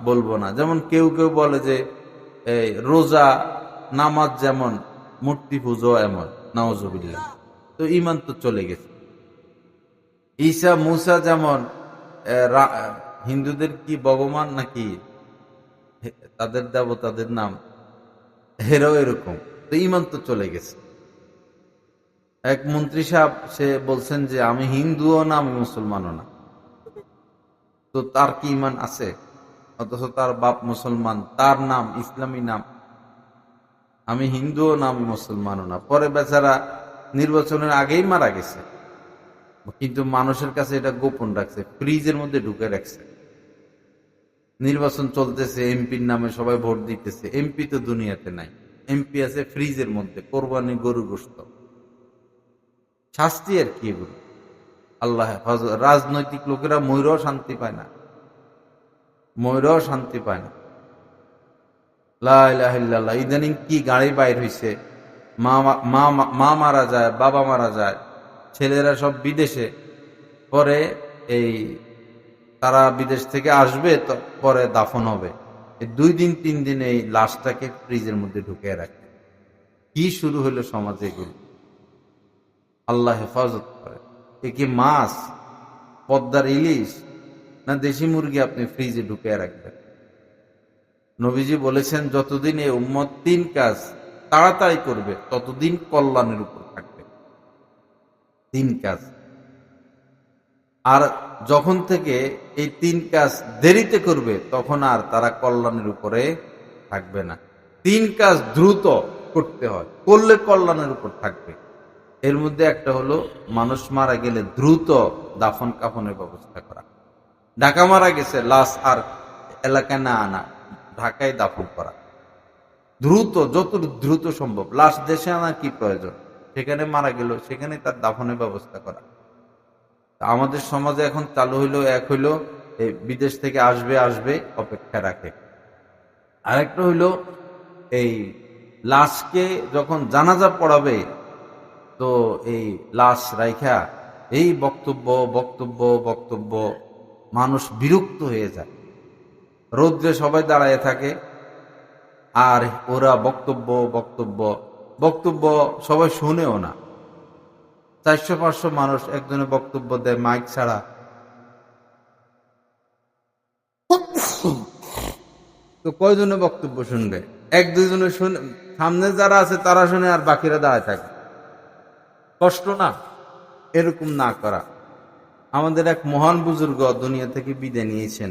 বলবো না। যেমন কেউ কেউ বলে যে রোজা নামাজ যেমন, মূর্তি পুজো এমন, নাউজুবিল্লাহ। তো ঈমান তো চলে গেছে। ঈসা মুসা যেমন হিন্দুদের কি ভগবান নাকি তাদের দেবতাদের নাম, হেরাও এরকম, তো ঈমান তো চলে গেছে। এক মন্ত্রী সাহেব, সে বলছেন যে আমি হিন্দুও না, আমি মুসলমানও না। তো তার কি ঈমান আছে? অথচ তার বাপ মুসলমান, তার নাম ইসলামী নাম। আমি হিন্দুও না, আমি মুসলমানও না। পরে বেচারা নির্বাচনের আগেই মারা গেছে, কিন্তু মানুষের কাছে এটা গোপন রাখছে, ফ্রিজের মধ্যে ঢুকে রাখছে। নির্বাচন চলতেছে, এমপির নামে সবাই ভোট দিতেছে। এমপি তো দুনিয়াতে নাই, এমপি আছে ফ্রিজের মধ্যে, কোরবানি গরু গোশত। শাস্তি আর কি এগুলো? আল্লাহ হেফাজত। রাজনৈতিক লোকেরা ময়ূরও শান্তি পায় না, ময়ূরও শান্তি পায় না। লা ইলাহা ইল্লাল্লাহ। ইদানিং কি গাড়ি বাইর হইছে, মা মারা যায়, বাবা মারা যায়, ছেলেরা সব বিদেশে। পরে এই তারা বিদেশ থেকে আসবে, তো পরে দাফন হবে। 2 দিন 3 দিন এই লাশটাকে ফ্রিজের মধ্যে ঢুকিয়ে রাখে। কি শুরু হলো সমাজে এগুলো? আল্লাহ হেফাজত করে। এ কি মাছ, পদ্মার ইলিশ না দেশি মুরগি আপনি ফ্রিজে ঢুকিয়ে রাখবেন? নবীজি বলেছেন, যতদিন এই উম্মত 3 কাজ তাড়াতাড়ি করবে ততদিন কল্যাণের উপর থাকবে। 3 কাজ। আর যখন থেকে এই 3 কাজ দেরিতে করবে তখন আর তারা কল্যাণের উপরে থাকবে না। 3 কাজ দ্রুত করতে হয়, করলে কল্যাণের উপর থাকবে। এর মধ্যে একটা হলো, মানুষ মারা গেলে দ্রুত দাফন কাফনের ব্যবস্থা করা। ঢাকা মারা গেছে, লাশ আর এলাকায় না আনা, ঢাকায় দাফন করা দ্রুত, যত দ্রুত সম্ভব। লাশ দেশে আনা কি প্রয়োজন? সেখানে মারা গেল, সেখানে তার দাফনের ব্যবস্থা করা। আমাদের সমাজে এখন চালু হইলো, এক হইলো এই বিদেশ থেকে আসবে আসবে অপেক্ষা রাখে। আরেকটা হইলো, এই লাশকে যখন জানাজা পড়াবে, তো এই লাশ রাইখা এই বক্তব্য বক্তব্য বক্তব্য, মানুষ বিরক্ত হয়ে যায়। রৌদ্রে সবাই দাঁড়ায় থাকে, আর ওরা বক্তব্য বক্তব্য বক্তব্য, সবাই শুনেও না। 400-500 মানুষ একজনে বক্তব্য দেয় মাইক ছাড়া। তো কয়জনে বক্তব্য শুনবে? 1-2 জনে শুনে, সামনে যারা আছে তারা শুনে, আর বাকিরা দাঁড়ায় থাকে। কষ্ট না এরকম না করা? আমাদের এক মহান বুজুর্গ দুনিয়া থেকে বিদায় নিয়েছেন,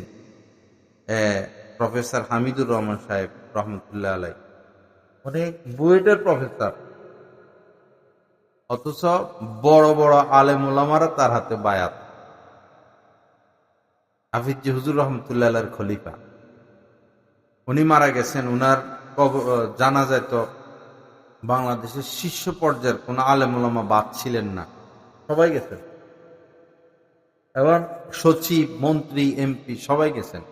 প্রফেসর হামিদুর রহমান সাহেব রহমতুল্লাহ আলাই। অনেক বুয়েটের প্রফেসর, অথচ বড় বড় আলেম ওলামারা তার হাতে বায়াত। হাফিজ হুজুর রহমতুল্লাহ আলাইর খলিফা, উনি মারা গেছেন। উনার জানা যায় তো বাংলাদেশের শীর্ষ পর্যায়ের কোন আলেম ওলামা বাদ ছিলেন না, সবাই গেছেন। এবং সচিব, মন্ত্রী, এমপি সবাই গেছেন।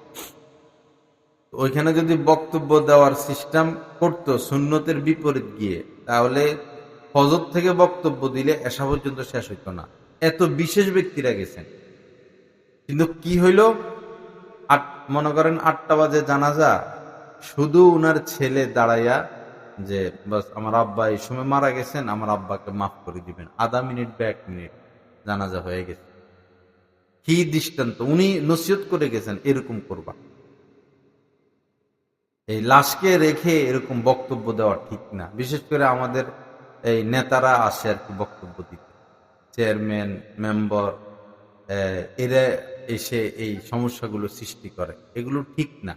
ওইখানে যদি বক্তব্য দেওয়ার সিস্টেম করতো সুন্নতের বিপরীত গিয়ে, তাহলে ফজর থেকে বক্তব্য দিলে এসা পর্যন্ত শেষ হইতো না। এত বিশেষ ব্যক্তিরা গেছেন। কিন্তু কি হইল, মনে করেন 8টা বাজে জানাজা, শুধু উনার ছেলে দাঁড়াইয়া যে বাস আমার আব্বা এই সময় মারা গেছেন, আমার আব্বাকে মাফ করে দিবেন, আধা মিনিট বা 1 মিনিট, জানাজা হয়ে গেছে। কি দৃষ্টান্ত! উনি নসিহত করে গেছেন এরকম করবা। এই লাশকে রেখে এরকম বক্তব্য দেওয়া ঠিক না। বিশেষ করে আমাদের এই নেতারা আসে আর কি বক্তব্য দিতে, চেয়ারম্যান, মেম্বার, এরা এসে এই সমস্যাগুলো সৃষ্টি করে। এগুলো ঠিক না,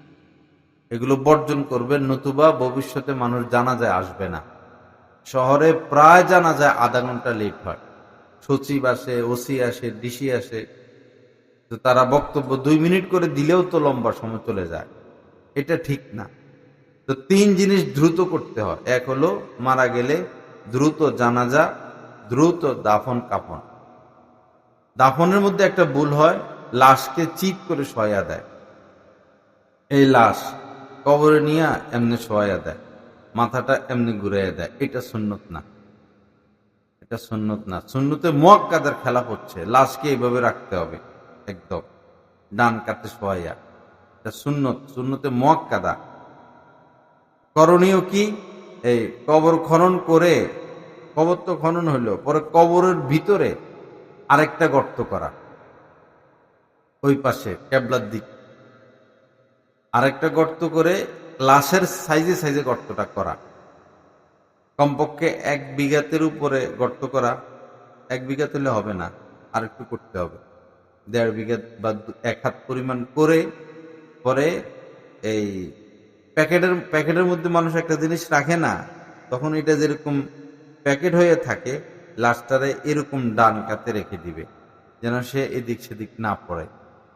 এগুলো বর্জন করবেন, নতুবা ভবিষ্যতে মানুষ জানাজায় আসবে না। শহরে প্রায় জানাজায় আধা ঘন্টা লেট হয়। সচিব আসে, ওসি আসে, ডিসি আসে, তো তারা বক্তব্য 2 মিনিট করে দিলেও তো লম্বা সময় চলে যায়। এটা ঠিক না। তো 3 জিনিস দ্রুত করতে হয়। এক হলো, মারা গেলে দ্রুত জানাজা, দ্রুত দাফন কাফন। দাফনের মধ্যে একটা ভুল হয়, লাশকে চিৎ করে শোয়া দেয়। এই লাশ কবরে নিয়ে এমনি শোয়া দেয়, মাথাটা এমনি ঘুরাইয়া দেয়। এটা সুন্নত না, এটা সুন্নত না। সুন্নতে মুআক্কাদার খেলাফ হচ্ছে। লাশকে এইভাবে রাখতে হবে, একদম ডান কাতে শোয়া। এটা সুন্নত, সুন্নতে মুআক্কাদা। করণীয় কি? এই কবর খনন করে, কবর তো খনন হইল, পরে কবরের ভিতরে আরেকটা গর্ত করা, ওই পাশে কেবলার দিক আরেকটা গর্ত করে, লাশের সাইজে সাইজে গর্তটা করা। কমপক্ষে 1 বিঘাতের উপরে গর্ত করা। 1 বিঘা তুলে হবে না, আর একটু করতে হবে। 1.5 বিঘা বা 1 হাত পরিমাণ করে, পরে এই প্যাকেটের মধ্যে মানুষ একটা জিনিস রাখে না, তখন এটা যেরকম প্যাকেট হয়ে থাকে, লাশটারে এরকম ডান কাতে রেখে দিবে, যেন সে এদিক সেদিক না পড়ে।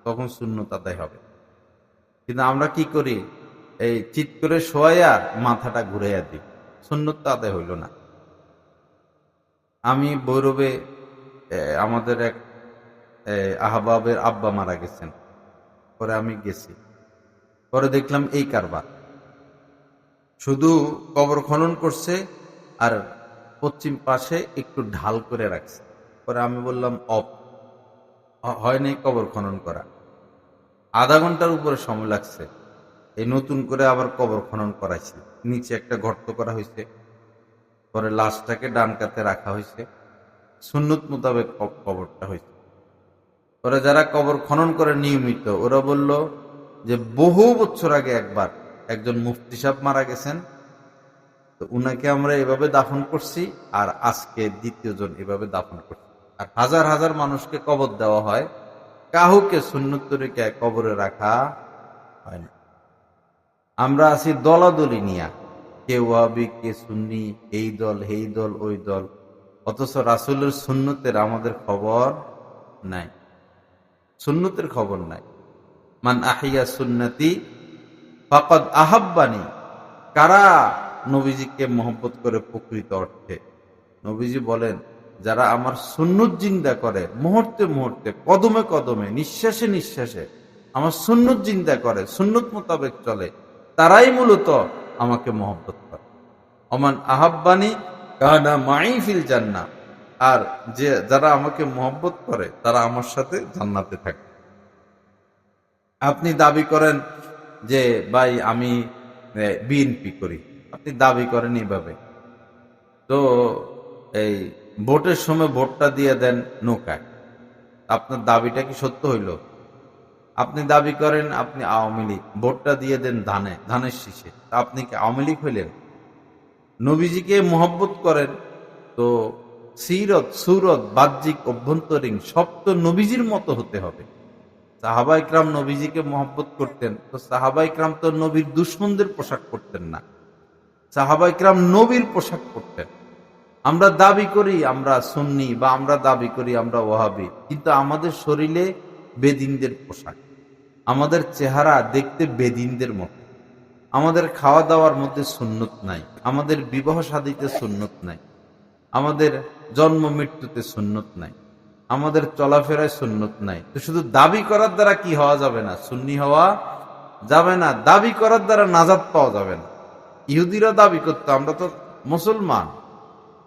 তখন সুন্নত আদায় হবে। কিন্তু আমরা কি করি, এই চিৎ করে শোয়াইয়া মাথাটা ঘুরাইয়া দিই। সুন্নত তো আদায় হইল না। আমি ভৈরবে আমাদের এক আহবাবের আব্বা মারা গেছেন, পরে আমি গেছি, পরে দেখলাম এই কারবার, শুধু কবর খনন করছে আর পশ্চিম পাশে একটু ঢাল করে রাখছে। পরে আমি বললাম হয়নি কবর খনন করা, আধা ঘন্টার উপরে সময় লাগছে। এই নতুন করে আবার কবর খনন করাইছে, নিচে একটা গর্ত করা হয়েছে, পরে লাশটাকে ডান কাতে রাখা হয়েছে, সুন্নত মোতাবেক কবরটা হয়েছে। পরে যারা কবর খনন করে নিয়মিত, ওরা বলল যে বহু বছর আগে একবার একজন মুফতি সাহেব মারা গেছেন, তো উনাকে আমরা এভাবে দাফন করছি, আর আজকে দ্বিতীয় জন এভাবে দাফন করছি। আর হাজার হাজার মানুষকে কবর দেওয়া হয়, কাহুকে সুন্নত তরিকায় কবরে রাখা হয় না। আমরা আছি দলাদলি নিয়া, কে ওয়াহাবি কে সুন্নি, এই দল এই দল ওই দল, অথচ রাসূলের সুন্নতের আমাদের খবর নাই, সুন্নতের খবর নাই। মান আহিয়া সুন্নতি ফাকাদ আহাব্বানি, কারা নবীজিকে মহব্বত করে প্রকৃত অর্থে? নবীজি বলেন, যারা আমার সুন্নত জিন্দা করে, মুহূর্তে মুহূর্তে, কদমে কদমে, নিঃশ্বাসে নিঃশ্বাসে আমার সুন্নত জিন্দা করে, সুন্নত মোতাবেক চলে, তারাই মূলত আমাকে মহব্বত করে। ওমান আহাব্বানি কানা মাই ফিল জান্নাহ, আর যে যারা আমাকে মহব্বত করে তারা আমার সাথে জান্নাতে থাকে। আপনি দাবি করেন যে ভাই আমি বিএনপি করি, আপনি দাবি করেন এইভাবে, তো এই ভোটের সময় ভোটটা দিয়ে দেন নৌকায়, আপনার দাবিটা কি সত্য হইল? আপনি দাবি করেন আপনি আওয়ামী লীগ, ভোটটা দিয়ে দেন ধানের শীষে, আপনি কি আওয়ামী লীগ হইলেন? নবীজিকে মহব্বত করেন, তো সিরত সুরত বাহ্যিক অভ্যন্তরীণ সব তো নবীজির মতো হতে হবে। সাহাবা ইকরাম নবীজিকে মহব্বত করতেন, তো সাহাবা ইকরাম তো নবীর দুশমনদের পোশাক পরতেন না, সাহাবা ইকরাম নবীর পোশাক পরতেন। আমরা দাবি করি আমরা সুন্নি, বা আমরা দাবি করি আমরা ওয়াহাবি, কিন্তু আমাদের শরীরে বেদিনদের পোশাক, আমাদের চেহারা দেখতে বেদিনদের মতো, আমাদের খাওয়া দাওয়ার মধ্যে সুন্নত নাই, আমাদের বিবাহ শাদীতে সুন্নত নাই, আমাদের জন্ম মৃত্যুতে সুন্নত নাই, আমাদের চলাফেরায় সুন্নত নাই। তো শুধু দাবি করার দ্বারা কি হওয়া যাবে না? সুন্নি হওয়া যাবে না। দাবি করার দ্বারা নাজাত পাওয়া যাবে না। ইহুদিরা দাবি করতো আমরা তো মুসলমান,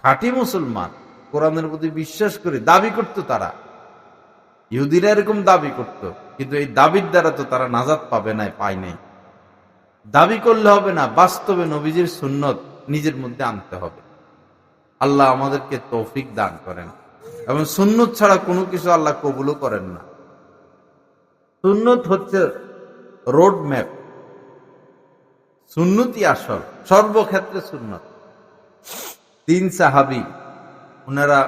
খাঁটি মুসলমান, কোরআনের প্রতি বিশ্বাস করি, দাবি করতো তারা। ইহুদিরা এরকম দাবি করত, কিন্তু এই দাবির দ্বারা তো তারা নাজাত পাবে না, পায় নাই। দাবি করলে হবে না, বাস্তবে নবীজির সুন্নত নিজের মধ্যে আনতে হবে। আল্লাহ আমাদেরকে তৌফিক দান করেন, এবং সুন্নত ছাড়া কোনো কিছু আল্লাহ কবুলও করেন না। সুন্নত হচ্ছে রোড ম্যাপ, সুন্নতি আসল, সর্বক্ষেত্রে সুন্নত। 3 সাহাবী, ওনারা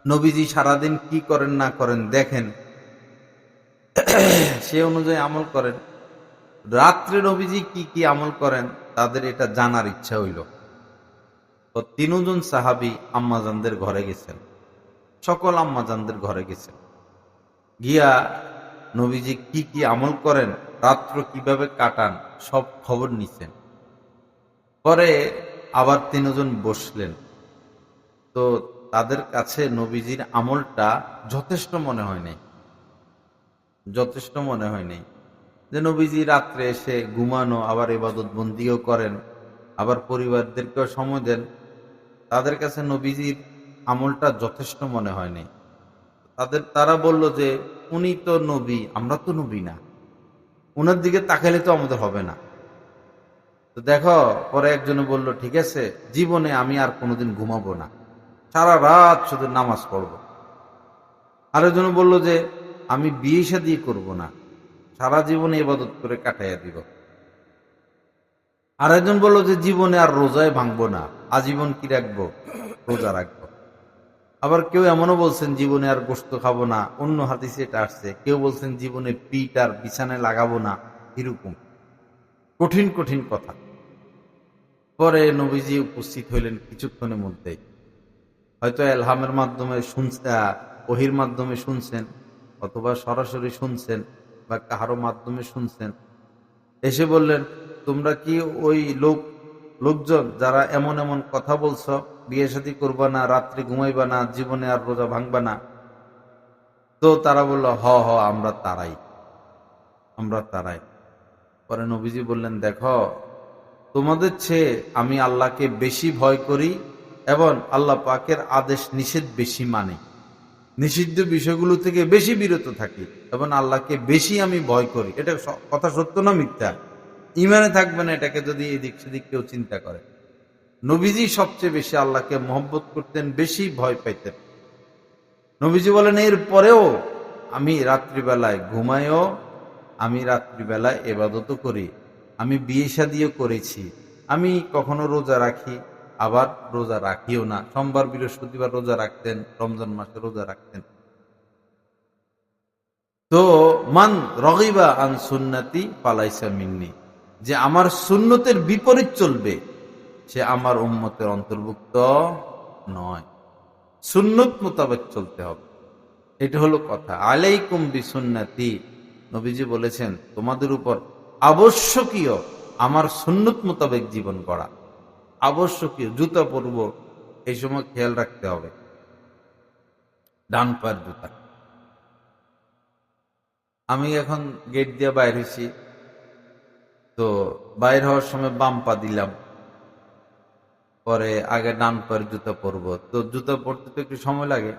নবীজি সারাদিন কি করেন না করেন দেখেন, সে অনুযায়ী আমল করেন। রাত্রে নবীজি কি কি আমল করেন তাদের এটা জানার ইচ্ছা হইল। তো 3 জন সাহাবী আম্মাজানদের ঘরে গেছেন, সকল আম্মাজানদের ঘরে গেছেন, গিয়া নবীজি কি কি আমল করেন, রাত্র কিভাবে কাটান, সব খবর নিছেন। পরে আবার 3 জন বসলেন, তো তাদের কাছে নবীজির আমলটা যথেষ্ট মনে হয় নাই, যথেষ্ট মনে হয় নাই। যে নবীজি রাত্রে এসে ঘুমানো, আবার ইবাদত বন্দিও করেন, আবার পরিবারদেরকেও সময় দেন, তাদের কাছে নবীজির আমলটা যথেষ্ট মনে হয় নাই। তারা বলল যে উনি তো নবী, আমরা তো নবী না, উনার দিকে তাকাইলে তো আমাদের হবে না। তো দেখো, পরে একজনে বলল ঠিক আছে, জীবনে আমি আর কোনোদিন ঘুমাবো না, সারা রাত শুধু নামাজ পড়ব। আরেকজন বলল যে আমি বিয়ে শাদী করব না, সারা জীবনে ইবাদত করে কাটাইয়া দিব। আরেকজন বলল যে জীবনে আর রোজায় ভাঙবো না, আজীবন কি রাখবো, রোজা রাখবো। আবার কেউ এমনও বলছেন জীবনে আর গোশত খাবো না, অন্য হাদিসে এটা আসছে। কেউ বলছেন জীবনে পিঠ আর বিছানায় লাগাবো না, এরকম কঠিন কঠিন কথা। পরে নবীজি উপস্থিত হইলেন কিছুক্ষণের মধ্যেই, হয়তো এলহামের মাধ্যমে শুনছেন, ওহির মাধ্যমে শুনছেন, অথবা সরাসরি শুনছেন বা কারো মাধ্যমে শুনছেন, এসে বললেন, তোমরা কি ওই লোকজন যারা এমন এমন কথা বলছো, বিয়ে শাদী করবা না, রাত্রে ঘুমাইবা না, জীবনে আর রোজা ভাঙবা না? তো তারা বলল, হ হ, আমরা তারাই। পরে নবীজি বললেন, দেখো, তোমাদের চেয়ে আমি আল্লাহকে বেশি ভয় করি এবং আল্লাহ পাকের আদেশ নিষেধ বেশি মানি, নিষিদ্ধ বিষয়গুলো থেকে বেশি বিরত থাকি এবং আল্লাহকে বেশি আমি ভয় করি। এটা কথা সত্য না মিথ্যা? ইমানে থাকবে না এটাকে যদি এদিক সেদিক কেউ চিন্তা করে। নবীজি সবচেয়ে বেশি আল্লাহকে মহব্বত করতেন, বেশি ভয় পাইতেন। নবীজি বলেন, এর পরেও আমি রাত্রিবেলায় ঘুমাইও, আমি রাত্রিবেলায় ইবাদতও করি, আমি বিয়ে শাদীও করেছি, আমি কখনো রোজা রাখি, আবার রোজা রাখিও না। সোমবার বৃহস্পতিবার রোজা রাখতেন, রমজান মাসে রোজা রাখতেন। তো মান রগিবা আন সুন্নতি ফালাইসা মিন্নি, যে আমার সুন্নতের বিপরীত চলবে সে আমার উম্মতের অন্তর্ভুক্ত নয়। সুন্নত মোতাবেক চলতে হবে, এটা হলো কথা। আলাইকুম বিসুন্নতি, নবীজি বলেছেন তোমাদের উপর আবশ্যকীয় আমার সুন্নত মোতাবেক জীবন গড়া, আবশ্যকীয়। জুতা পরব, এই সময় খেয়াল রাখতে হবে, ডান পায়ের জুতা। আমি এখন গেট দিয়ে বাইর হয়েছি, তো বাইর হওয়ার সময় বাম পা দিলাম, পরে আগে ডান পায়ের জুতা পরবো, তো জুতা পরতে তো একটু সময় লাগে।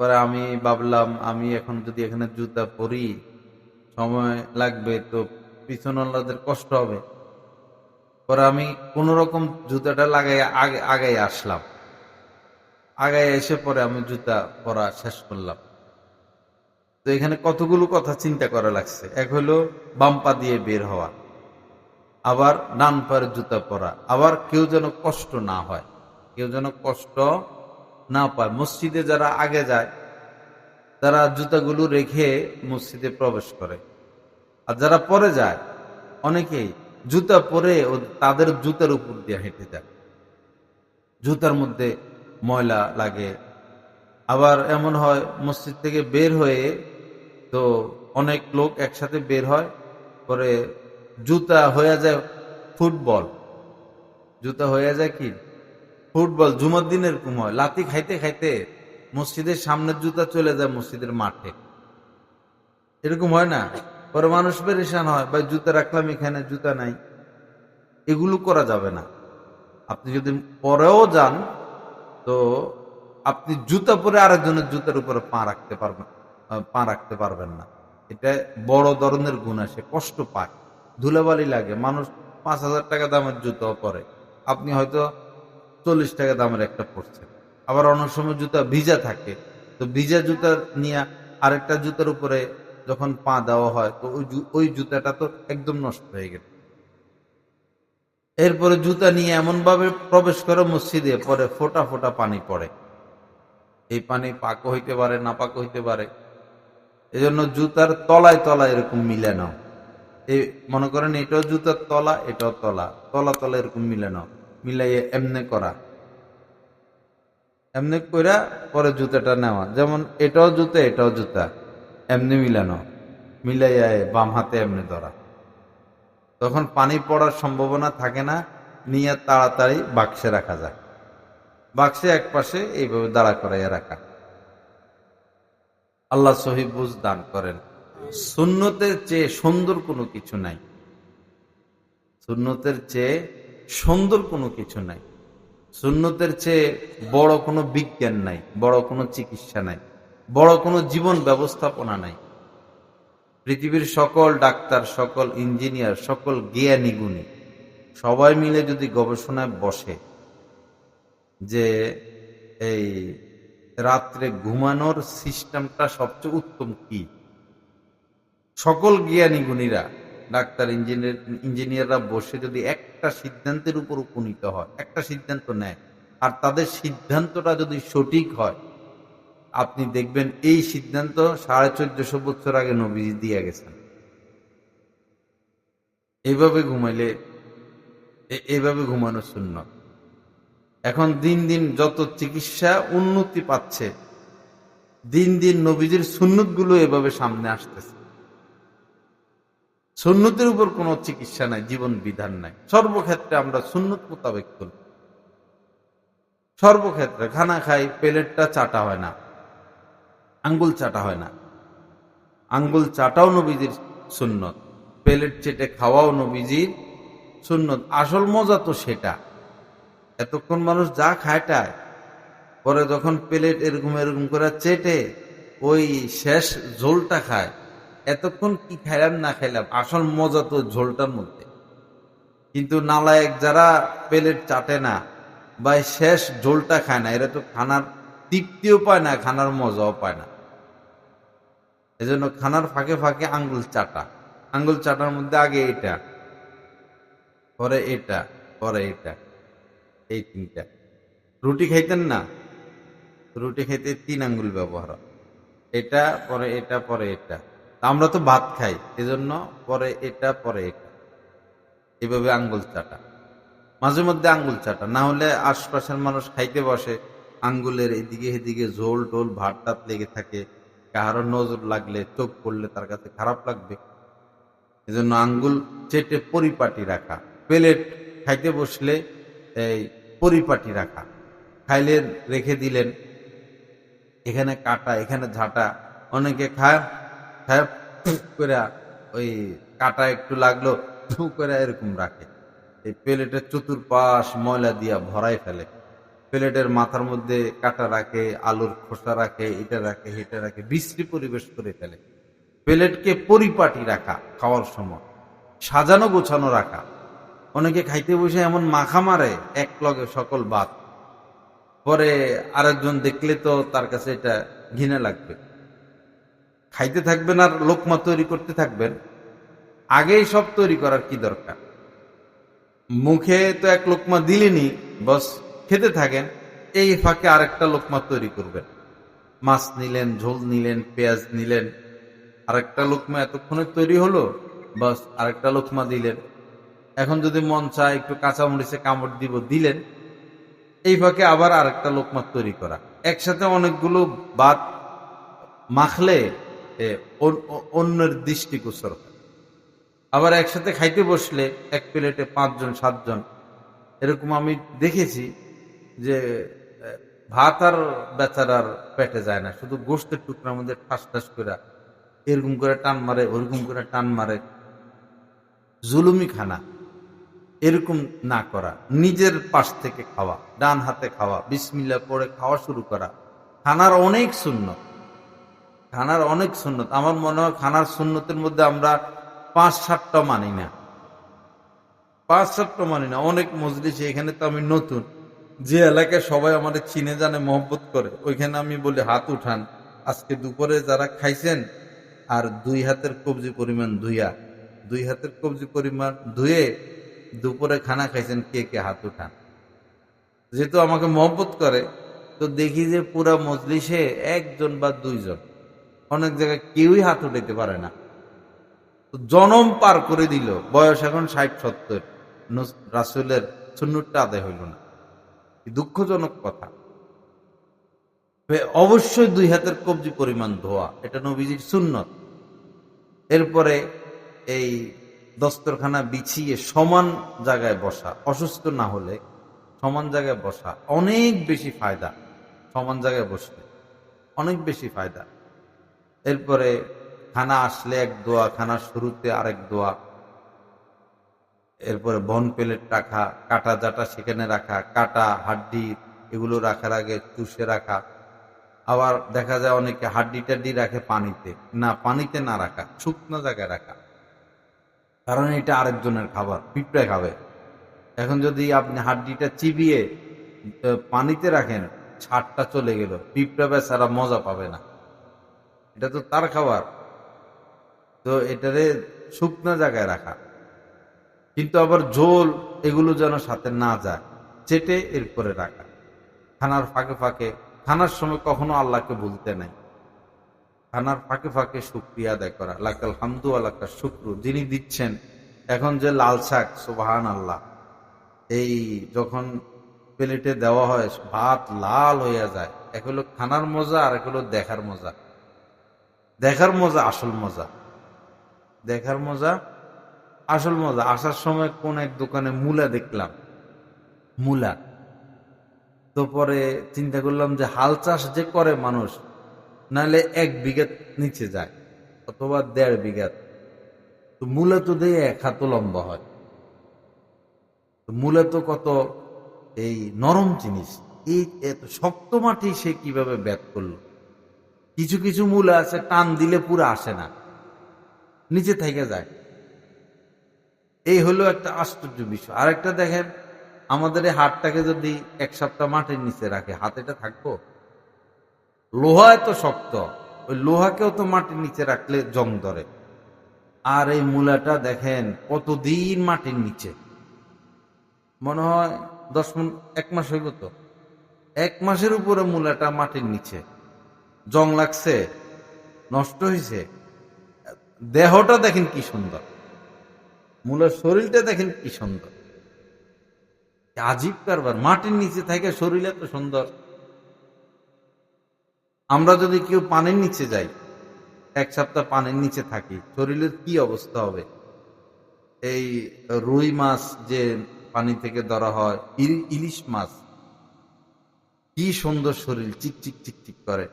পরে আমি ভাবলাম, আমি এখন যদি এখানে জুতা পরি সময় লাগবে, তো পিছনওয়ালাদের কষ্ট হবে। পরে আমি কোন রকম জুতাটা লাগাই আগাই আসলাম, আগায় এসে পরে আমি জুতা পরা শেষ করলাম। তো এখানে কতগুলো কথা চিন্তা করা লাগছে। এক হলো বাম পা দিয়ে বের হওয়া, আবার ডান পায়ের জুতা পরা, আবার কেউ যেন কষ্ট না হয়, কেউ যেন কষ্ট না পায়। মসজিদে যারা আগে যায় তারা জুতাগুলো রেখে মসজিদে প্রবেশ করে, আর যারা পরে যায় অনেকেই জুতা পরে তাদের জুতার উপর দিয়ে হেঁটে যায়, জুতার মধ্যে ময়লা লাগে। আবার এমন হয় মসজিদ থেকে বের হয়ে, তো অনেক লোক একসাথে বের হয়, পরে জুতা হয়ে যায় ফুটবল, জুতা হয়ে যায় কি ফুটবল। জুমার দিন এরকম হয়, লাথি খাইতে খাইতে মসজিদের সামনের জুতা চলে যায় মসজিদের মাঠে, এরকম হয় না? পরে মানুষ পেরেশান হয়, ভাই জুতা রাখলাম এখানে, জুতা নাই। এগুলো করা যাবে না। আপনি যদি পরেও যান, তো আপনি জুতা পরে আরেকজনের জুতার উপরে পা রাখতে পারবেন না। এটা বড় ধরনের গুনাহ, সে কষ্ট পায়, ধুলাবালি লাগে। মানুষ 5,000 টাকা দামের জুতাও পরে, আপনি হয়তো 40 টাকা দামের একটা পরছেন। আবার অনেক সময় জুতা ভিজা থাকে, তো ভিজা জুতা নিয়ে আরেকটা জুতার উপরে যখন পা দেওয়া হয়, তো ওই জুতাটা তো একদম নষ্ট হয়ে গেল। এরপরে জুতা নিয়ে এমন ভাবে প্রবেশ করে মসজিদে, পরে ফোঁটা ফোঁটা পানি পড়ে। এই পানি পাকও হইতে পারে, না পাকও হইতে পারে। এজন্য জুতার তলায় তলায় এরকম মিলে নাও। এই মনে করেন এটাও জুতার তলা, এটাও তলা, তলা তলা এরকম মিলে নাও, মিলাইয়ে এমনে করা, এমনি কইরা পরে জুতাটা নেওয়া। যেমন এটাও জুতা, এটাও জুতা, এমনি মিলানো, মিলাইয়া বাম হাতে এমনি ধরা। তখন পানি পড়ার সম্ভাবনা থাকে না, নিয়ে তাড়াতাড়ি বাক্সে রাখা যায়। বাক্সে এক পাশে এইভাবে দাঁড়া করাইয়া রাখা। আল্লাহ সহি বুঝ দান করেন। সুন্নতের চেয়ে সুন্দর কোনো কিছু নাই, সুন্নতের চেয়ে সুন্দর কোনো কিছু নাই, সুন্নতের চেয়ে বড় কোনো বিজ্ঞান নাই, বড় কোনো চিকিৎসা নাই, বড় কোনো জীবন ব্যবস্থাপনা নাই। পৃথিবীর সকল ডাক্তার, সকল ইঞ্জিনিয়ার, সকল জ্ঞানী গুণী সবাই মিলে যদি গবেষণায় বসে যে এই রাত্রে ঘুমানোর সিস্টেমটা সবচেয়ে উত্তম কি, সকল জ্ঞানী গুণীরা, ডাক্তার, ইঞ্জিনিয়াররা বসে যদি একটা সিদ্ধান্তের উপর উপনীত হয়, একটা সিদ্ধান্ত নেয়, আর তাদের সিদ্ধান্তটা যদি সঠিক হয়, আপনি দেখবেন এই সিদ্ধান্ত 1450 বছর আগে নবীজি দিয়ে গেছেন। এইভাবে ঘুমাইলে, এইভাবে ঘুমানো সুন্নাত। এখন দিন দিন যত চিকিৎসা উন্নতি পাচ্ছে, দিন দিন নবীজির সুন্নত গুলো এভাবে সামনে আসতেছে। সুন্নতের উপর কোনো চিকিৎসা নাই, জীবন বিধান নাই। সর্বক্ষেত্রে আমরা সুন্নত মোতাবেক চলি। সর্বক্ষেত্রে খানা খাই, প্লেটটা চাটা হয় না, আঙ্গুল চাটা হয় না। আঙ্গুল চাটাও নবীজির সুন্নত, প্লেট চেটে খাওয়াও নবীজির সুন্নত। আসল মজা তো সেটা। এতক্ষণ মানুষ যা খায়টায়, পরে যখন প্লেট এরকম এরকম করে চেটে ওই শেষ ঝোলটা খায়, এতক্ষণ কি খাইলাম না খাইলাম, আসল মজা তো ঝোলটার মধ্যে। কিন্তু নালায়েক যারা প্লেট চাটে না বা শেষ ঝোলটা খায় না, এরা তো খানার তৃপ্তিও পায় না, খানার মজাও পায় না। এজন্য খানার ফাঁকে ফাঁকে আঙ্গুল চাটা। আঙ্গুল চাটার মধ্যে আগে এটা, পরে এটা, পরে এটা, এই তিনটা। রুটি খাইতেন না, রুটি খাইতে 3 আঙ্গুল ব্যবহার হয়। এটা পরে এটা পরে এটা। আমরা তো ভাত খাই, এজন্য পরে এটা পরে এটা, এভাবে আঙ্গুল চাটা। মাঝে মধ্যে আঙ্গুল চাটা, না হলে আশপাশের মানুষ খাইতে বসে, আঙ্গুলের এদিকে এদিকে ঝোল টোল ভাত টাত লেগে থাকে, কারো নজর লাগলে চোখ পড়লে তার কাছে খারাপ লাগবে। এজন্য আঙ্গুল চেটে পরিপাটি রাখা। প্লেট খাইতে বসলে এই পরিপাটি রাখা। খাইলেন, রেখে দিলেন, এখানে কাটা এখানে ঝাঁটা। অনেকে খায় খায় করে ওই কাটা একটু লাগলো করে এরকম রাখে। এই প্লেটের চতুর্পাশ ময়লা দিয়া ভরাই ফেলে। প্লেটের মাথার মধ্যে কাটা রাখে, আলুর খোসা রাখে, এটা রাখে এটা রাখে, বিশ্রী পরিবেশ করে ফেলে। প্লেটকে পরিপাটি রাখা, খাওয়ার সময় সাজানো গোছানো রাখা। অনেকে খাইতে বসে এমন মাখা মারে এক লগে সকল ভাত, পরে আরেকজন দেখলে তো তার কাছে এটা ঘৃণা লাগবে। খাইতে থাকবেন আর লোকমা তৈরি করতে থাকবেন, আগেই সব তৈরি করার কি দরকার? মুখে তো এক লোকমা দিলেনি, বস খেতে থাকেন, এই ফাঁকে আরেকটা লোকমা তৈরি করবেন। মাছ নিলেন, ঝোল নিলেন, পেঁয়াজ নিলেন, আরেকটা লোকমা এতক্ষণে তৈরি হলো, বাস আরেকটা লোকমা দিলেন। এখন যদি মন চায় একটু কাঁচামরিচে কামড় দিব, দিলেন। এই ফাঁকে আবার আরেকটা লোকমা তৈরি করা। একসাথে অনেকগুলো ভাত মাখলে অন্যের দৃষ্টিগোচর হয়। আবার একসাথে খাইতে বসলে এক প্লেটে 5 জন 7 জন, এরকম আমি দেখেছি যে ভাত আর বেচারার পেটে যায় না, শুধু গোশতের টুকরার মধ্যে ঠাস ঠাস করে এরকম করে টান মারে, ওরকম করে টান মারে। জুলুমি খানা, এরকম না করা। নিজের পাশ থেকে খাওয়া, ডান হাতে খাওয়া, বিসমিল্লাহ পড়ে খাওয়া শুরু করা। খানার অনেক সুন্নত, খানার অনেক সুন্নত। আমার মনে হয় খানার সুন্নতের মধ্যে আমরা 5-7টা মানি না, 5-7টা মানি না। অনেক মজলিসে, এখানে তো আমি নতুন, যে এলাকায় সবাই আমাদের চিনে জানে মহব্বত করে, ওইখানে আমি বলি হাত উঠান, আজকে দুপুরে যারা খাইছেন আর 2 হাতের কবজি পরিমাণ ধুইয়া, 2 হাতের কবজি পরিমাণ ধুয়ে দুপুরে খানা খাইছেন, কে কে হাত উঠান। যেহেতু আমাকে মহব্বত করে, তো দেখি যে পুরা মজলিসে 1 জন বা 2 জন, অনেক জায়গায় কেউই হাত উঠাইতে পারে না। জনম পার করে দিল, বয়স এখন 60-70, রাসূলের সুন্নতটা আদায় হইল না। দুঃখজনক কথা। অবশ্যই 2 হাতের কবজি পরিমাণ ধোয়া, এটা নবীজির সুন্নত। এরপরে এই দস্তরখানা বিছিয়ে সমান জায়গায় বসা, অসুস্থ না হলে সমান জায়গায় বসা অনেক বেশি ফায়দা। সমান জায়গায় বসলে অনেক বেশি ফায়দা। এরপরে খানা আসলে এক দোয়া, খানার শুরুতে আরেক দোয়া। এরপরে বন প্লেট রাখা, কাটা জাটা সেখানে রাখা, কাটা হাড্ডি এগুলো রাখার আগে চুষে রাখা। আবার দেখা যায় অনেকে হাড্ডি টাড্ডি রাখে পানিতে, না, পানিতে না রাখা, শুকনো জায়গায় রাখা, কারণ এটা আরেকজনের খাবার, পিঁপড়ে খাবে। এখন যদি আপনি হাড্ডিটা চিবিয়ে পানিতে রাখেন, ছাড়টা চলে গেল, পিঁপড়া বেচারা মজা পাবে না, এটা তো তার খাবার। তো এটারে শুকনো জায়গায় রাখা। কিন্তু আবার ঝোল এগুলো যেন সাথে না যায়, চেটে এরপরে রাখা। খানার ফাঁকে ফাঁকে, খানার সময় কখনো আল্লাহকে ভুলতে নাই। খানার ফাঁকে ফাঁকে শুকরিয়া আদায় করা, লাকাল হামদু আলাকা শুক্র, যিনি দিচ্ছেন। এখন যে লাল শাক, সুবহান আল্লাহ, এই যখন প্লেটে দেওয়া হয় ভাত লাল হইয়া যায়, এক হলো খানার মজা আর এক হলো দেখার মজা। দেখার মজা আসল মজা, দেখার মজা আসল মজা, আসার সময় কোন এক দোকানে মূলা দেখলাম, মূলা। তো পরে চিন্তা করলাম যে হাল চাষ যে করে মানুষ, নাহলে 1 বিঘা নিচে যায় অথবা 1.5 বিঘা, তো মূলা তো দিয়ে 1 হাত লম্বা হয়। তো মূলা তো কত এই নরম জিনিস, এই এত শক্ত মাটি সে কিভাবে ব্যাট করলো। কিছু কিছু মূলা আছে টান দিলে পুরো আসে না, নিচে থেকে যায়। এই হলো একটা আশ্চর্য বিষয়। আর একটা দেখেন, আমাদের এই হাতটাকে যদি 1 সপ্তাহ মাটির নিচে রাখে, হাতেটা থাকবো? লোহা এত শক্ত, ওই লোহাকেও তো মাটির নিচে রাখলে জং ধরে। আর এই মূলাটা দেখেন কতদিন মাটির নিচে, মনে হয় 1 মাস হইব। তো 1 মাসের উপরে মূলাটা মাটির নিচে, জং লাগছে, নষ্ট হয়েছে। দেহটা দেখেন কি সুন্দর, মূলার শরীরটা দেখেন কি সুন্দর, আজীব কারবার। মাটির নিচে থাকে শরীর এত সুন্দর। আমরা যদি কেউ পানির নিচে যাই, 1 সপ্তাহ পানির নিচে থাকি, শরীরের কি অবস্থা হবে। এই রুই মাছ যে পানি থেকে ধরা হয়, ইলিশ মাছ, কি সুন্দর শরীর, চিকচিক চিকচিক করে।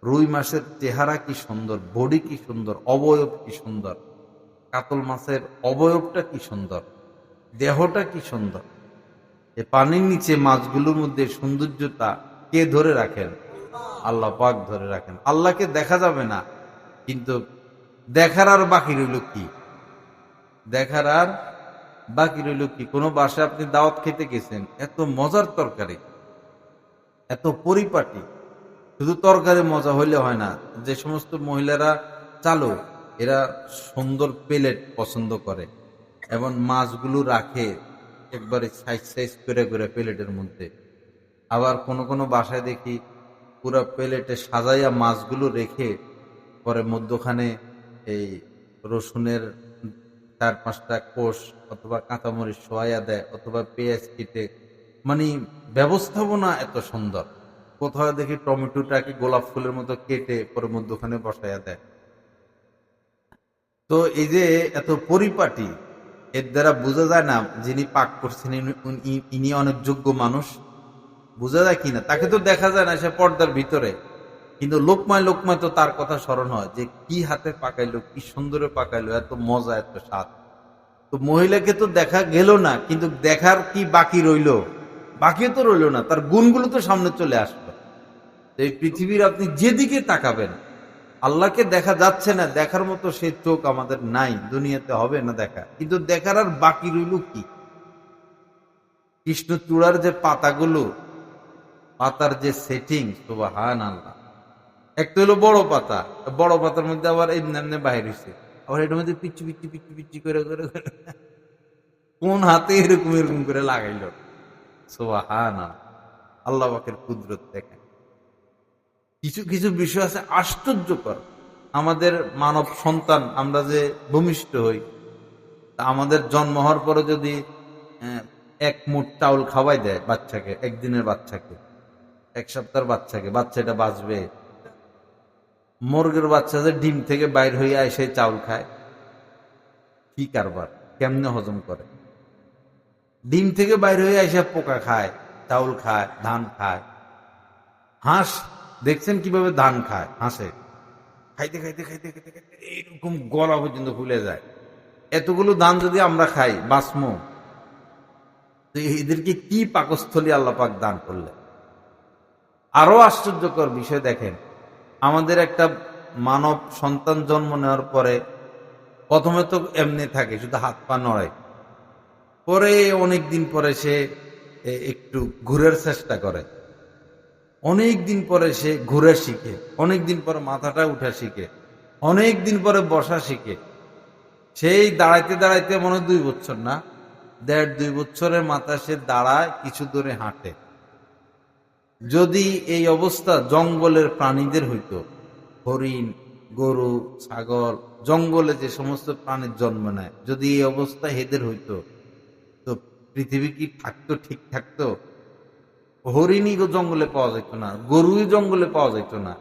রুই মাছের চেহারা কি সুন্দর, বডি কি সুন্দর, অবয়ব কি সুন্দর। কাতল মাছের অবয়বটা কি সুন্দর, দেহটা কি সুন্দর। এই পানির নিচে মাছগুলোর মধ্যে সৌন্দর্যতা কে ধরে রাখেন? আল্লাহ পাক ধরে রাখেন। আল্লাহকে দেখা যাবে না, কিন্তু দেখার আর বাকি রইল কি? দেখার আর বাকি রইল কি? কোনো বাসায় আপনি দাওয়াত খেতে গেছেন, এত মজার তরকারি, এত পরিপাটি। শুধু তরকারি মজা হইলে হয় না, যে সমস্ত মহিলারা চালু, এরা সুন্দর প্লেট পছন্দ করে এবং মাছগুলো রাখে একবারে সাইজ সাইজ করে করে প্লেটের মধ্যে। আবার কোন কোন বাসায় দেখি পুরো প্লেটে সাজাইয়া মাছগুলো রেখে পরে মধ্যখানে এই রসুনের 4-5টা কোষ অথবা কাঁচামরিচ সোয়াইয়া দেয় অথবা পেঁয়াজ কেটে, মানে ব্যবস্থাপনা এত সুন্দর। কোথাও দেখি টমেটোটাকে গোলাপ ফুলের মতো কেটে পরে মধ্যখানে বসাইয়া দেয়। তো এই যে এত পরিপাটি, এর দ্বারা বোঝা যায় না যিনি পাক করছেন ইনি অনেক যোগ্য মানুষ? বোঝা যায় কিনা? তাকে তো দেখা যায় না, সে পর্দার ভিতরে, কিন্তু লোকমায় লোকমায় তো তার কথা স্মরণ হয় যে কি হাতে পাকাইলো, কি সুন্দরে পাকাইলো, এত মজা, এত স্বাদ। তো মহিলাকে তো দেখা গেল না, কিন্তু দেখার কি বাকি রইল? বাকি তো রইল না, তার গুণগুলো তো সামনে চলে আসলো। এই পৃথিবীর আপনি যেদিকে তাকাবেন, আল্লাহকে দেখা যাচ্ছে না, দেখার মতো সে চোখ আমাদের নাই, দুনিয়াতে হবে না দেখা, কিন্তু দেখার আর বাকি রইল কি? কৃষ্ণচূড়ার যে পাতাগুলো, পাতার যে সেটিং, সুবহানাল্লাহ। একটা হলো বড় পাতা, বড় পাতার মধ্যে আবার এমনি এমনি বাহির হয়েছে, আবার এটার মধ্যে পিচ্ছি পিচ্ছি পিচ্ছি পিচ্ছি করে করে করে কোন হাতে এরকম এরকম করে লাগাইল। সুবহানাল্লাহ, আল্লাহ পাকের কুদরত দেখেন। কিছু কিছু বিষয় আছে আশ্চর্যকর। আমাদের মানব সন্তান আমরা যে ভূমিষ্ঠ হই, তা আমাদের জন্ম হওয়ার পরে যদি 1 মুঠ চাউল খাওয়াই দেয় বাচ্চাকে, একদিনের বাচ্চাকে, 1 সপ্তাহের বাচ্চাকে, বাচ্চাটা বাঁচবে? মুরগির বাচ্চা যে ডিম থেকে বাইর হইয়া এসে চাউল খায়, কি কারবার, কেমনে হজম করে? ডিম থেকে বাইর হইয়া এসে পোকা খায়, চাউল খায়, ধান খায়। হাঁস দেখছেন কিভাবে ধান খায়? হাঁসে খাইতে খাইতে খাইতে খাইতে খাইতে এইরকম গলা পর্যন্ত ফুলে যায়। এতগুলো ধান যদি আমরা খাই, বাঁচমো? তো এদেরকে কি পাকস্থলী আল্লাহ পাক দান করলে। আরো আশ্চর্যকর বিষয় দেখেন, আমাদের একটা মানব সন্তান জন্ম নেওয়ার পরে প্রথমে তো এমনি থাকে, শুধু হাত পা নড়ে। পরে অনেক দিন পরে সে একটু ঘুরের চেষ্টা করে, অনেক দিন পরে সে ঘুরে শিখে, অনেক দিন পরে মাথাটা উঠা শিখে, অনেক দিন পরে বসা শিখে। সেই দাঁড়াইতে দাঁড়াইতে মনে হয় 2 বছর না, 1.5-2 বছরের মাথা সে দাঁড়ায়, কিছু দূরে হাঁটে। যদি এই অবস্থা জঙ্গলের প্রাণীদের হইতো, হরিণ, গরু, ছাগল, জঙ্গলে যে সমস্ত প্রাণীর জন্ম নেয়, যদি এই অবস্থা এদের হইতো, তো পৃথিবী কি থাকতো? ঠিক থাকতো? হরিণই জঙ্গলে পাওয়া যেত না, গরুই জঙ্গলে পাওয়া যেত না।